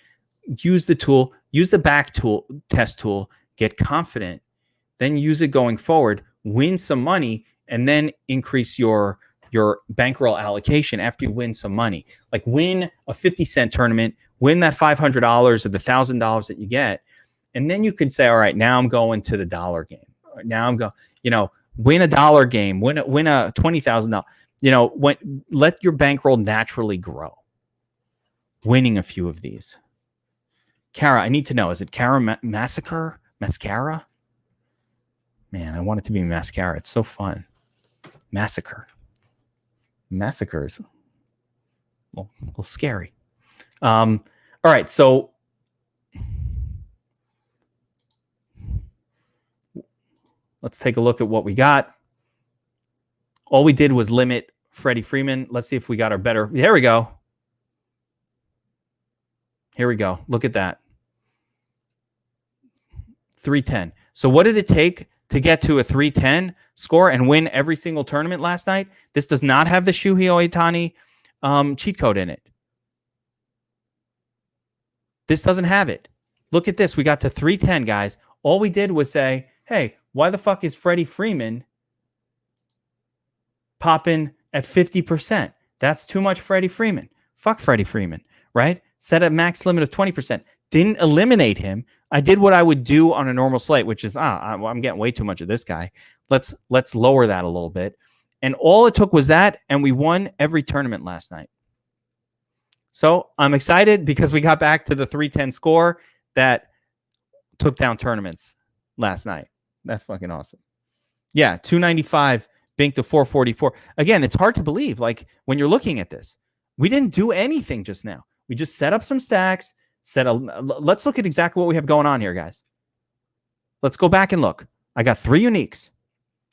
Use the tool, use the back tool, test tool, get confident, then use it going forward, win some money, and then increase your bankroll allocation after you win some money. Like, win a 50-cent tournament, win that $500 or the $1,000 that you get, and then you could say, all right, now I'm going to the dollar game. Now I'm going, win a dollar game, win a $20,000. Let your bankroll naturally grow. Winning a few of these. Kara, I need to know, is it Kara Mascara? Man, I want it to be Mascara. It's so fun. Massacres. Well, a little scary. All right, so let's take a look at what we got. All we did was limit Freddie Freeman. Let's see if we got our better. There we go. Here we go. Look at that. 310. So what did it take to get to a 310 score and win every single tournament last night? This does not have the Shuhei Ohtani cheat code in it. This doesn't have it. Look at this. We got to 310, guys. All we did was say, hey, why the fuck is Freddie Freeman popping at 50%? That's too much Freddie Freeman. Fuck Freddie Freeman, right? Set a max limit of 20%. Didn't eliminate him. I did what I would do on a normal slate, which is, I'm getting way too much of this guy. Let's lower that a little bit. And all it took was that, and we won every tournament last night. So I'm excited because we got back to the 310 score that took down tournaments last night. That's fucking awesome. Yeah, 295, Bink to 444. Again, it's hard to believe, like, when you're looking at this. We didn't do anything just now. We just set up some stacks. Let's look at exactly what we have going on here, guys. Let's go back and look. I got 3 uniques,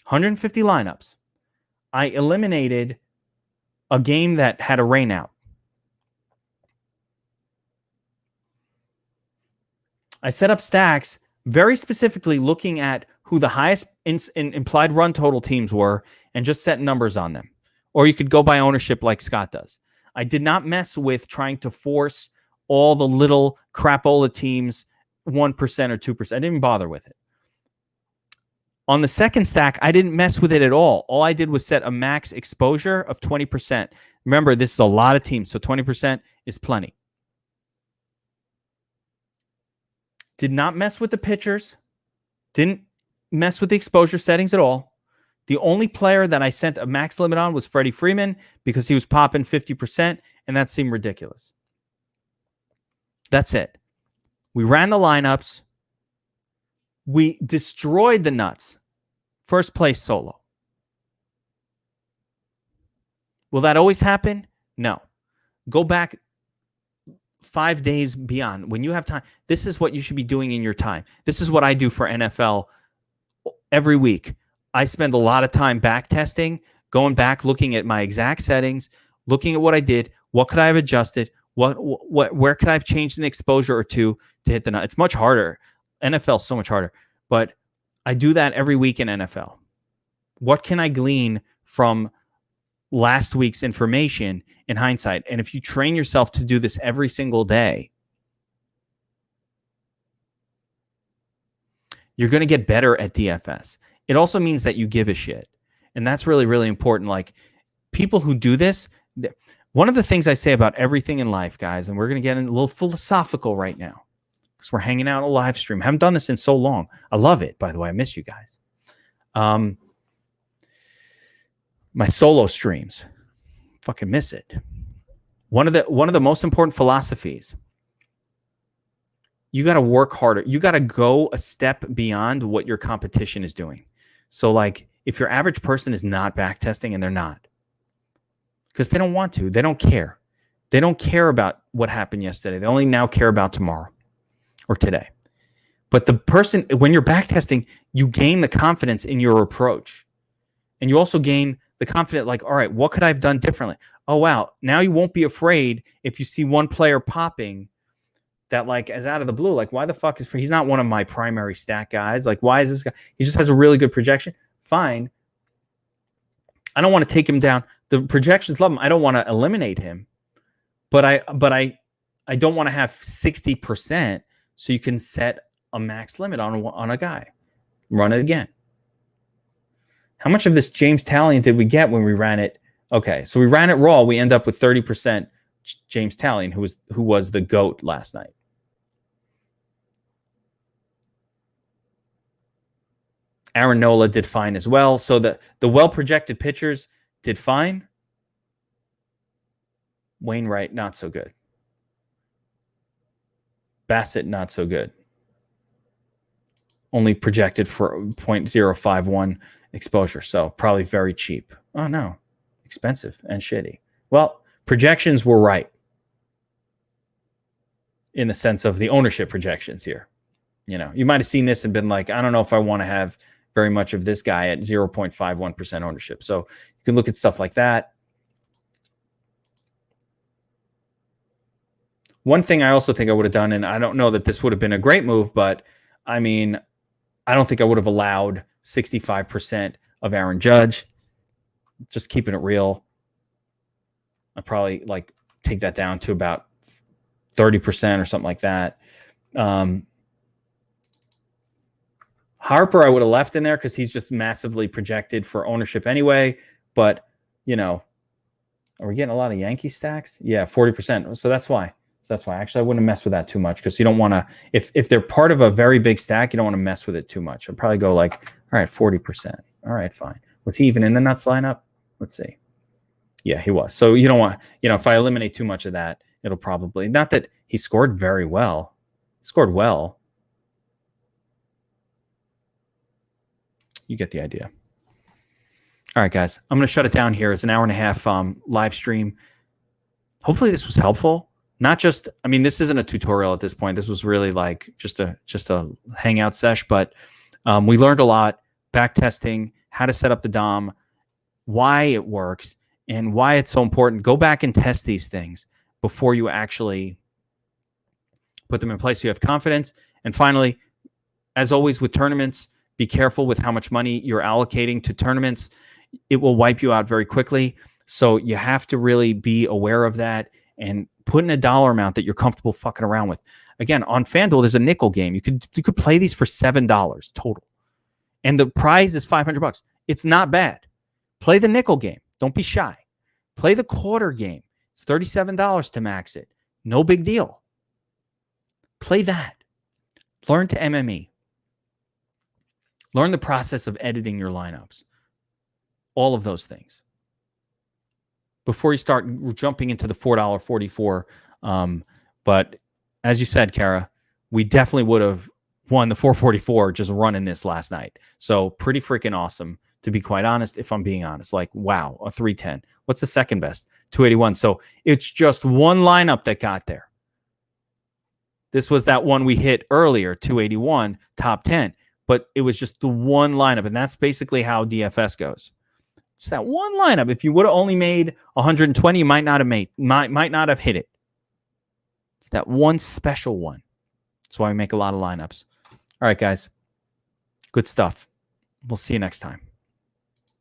150 lineups. I eliminated a game that had a rain out. I set up stacks very specifically looking at who the highest implied run total teams were and just set numbers on them. Or you could go by ownership like Scott does. I did not mess with trying to force all the little crapola teams 1% or 2%. I didn't bother with it. On the second stack, I didn't mess with it at all. All I did was set a max exposure of 20%. Remember, this is a lot of teams, so 20% is plenty. Did not mess with the pitchers. Didn't mess with the exposure settings at all. The only player that I sent a max limit on was Freddie Freeman because he was popping 50%, and that seemed ridiculous. That's it. We ran the lineups. We destroyed the nuts. First place solo. Will that always happen? No. Go back. 5 days beyond, when you have time, this is what you should be doing in your time. This is what I do for NFL every week. I spend a lot of time back testing, going back, looking at my exact settings, looking at what I did, what could I have adjusted, where could I have changed an exposure or two to hit the nut. It's much harder. NFL is so much harder, but I do that every week in NFL. What can I glean from last week's information in hindsight? And if you train yourself to do this every single day, you're going to get better at DFS. It also means that you give a shit. And that's really, really important. Like, people who do this, one of the things I say about everything in life, guys, and we're going to get a little philosophical right now because we're hanging out on a live stream. I haven't done this in so long. I love it, by the way. I miss you guys. My solo streams, fucking miss it. One of the most important philosophies, you got to work harder. You got to go a step beyond what your competition is doing. So, like, if your average person is not backtesting, and they're not, because they don't want to, they don't care. They don't care about what happened yesterday. They only now care about tomorrow or today. But the person, when you're backtesting, you gain the confidence in your approach. And you also gain the confidence, like, all right, what could I have done differently? Oh, wow. Now you won't be afraid if you see one player popping that, like, is out of the blue. Like, why the fuck he's not one of my primary stack guys? Like, why is this guy? He just has a really good projection. Fine. I don't want to take him down. The projections love him. I don't want to eliminate him. But I don't want to have 60%, so you can set a max limit on a guy. Run it again. How much of this James Talion did we get when we ran it? Okay, so we ran it raw. We end up with 30% James Talion, who was the GOAT last night. Aaron Nola did fine as well. So the well-projected pitchers did fine. Wainwright, not so good. Bassett, not so good. Only projected for 0.051 exposure, so probably very cheap. Oh, no. Expensive and shitty. Well, projections were right in the sense of the ownership projections here. You know, you might have seen this and been like, I don't know if I want to have very much of this guy at 0.51% ownership. So you can look at stuff like that. One thing I also think I would have done, and I don't know that this would have been a great move, but I mean, I don't think I would have allowed 65% of Aaron Judge. Just keeping it real. I'd probably like take that down to about 30% or something like that. Harper, I would have left in there because he's just massively projected for ownership anyway. But, you know, are we getting a lot of Yankee stacks? Yeah, 40%. So that's why. Actually, I wouldn't mess with that too much because you don't want to, if they're part of a very big stack, you don't want to mess with it too much. I'd probably go like, all right, 40%. All right, fine. Was he even in the nuts lineup? Let's see. Yeah, he was. So you don't want, you know, if I eliminate too much of that, it'll probably, not that he scored very well. He scored well. You get the idea. All right, guys, I'm going to shut it down here. It's an hour and a half live stream. Hopefully this was helpful. Not just, I mean, this isn't a tutorial at this point. This was really like just a hangout sesh, but we learned a lot, back testing, how to set up the DOM, why it works, and why it's so important. Go back and test these things before you actually put them in place so you have confidence. And finally, as always with tournaments, be careful with how much money you're allocating to tournaments. It will wipe you out very quickly. So you have to really be aware of that and put in a dollar amount that you're comfortable fucking around with. Again, on FanDuel, there's a nickel game. You could play these for $7 total. And the prize is $500. It's not bad. Play the nickel game. Don't be shy. Play the quarter game. It's $37 to max it. No big deal. Play that. Learn to MME. Learn the process of editing your lineups. All of those things before you start jumping into the $4.44. But as you said, Kara, we definitely would have won the 444 just running this last night. So pretty freaking awesome, to be quite honest, if I'm being honest. Like, wow, a 310. What's the second best? 281. So it's just one lineup that got there. This was that one we hit earlier, 281, top 10. But it was just the one lineup, and that's basically how DFS goes. It's that one lineup. If you would have only made 120, you might not have hit it. It's that one special one. That's why we make a lot of lineups. All right, guys. Good stuff. We'll see you next time.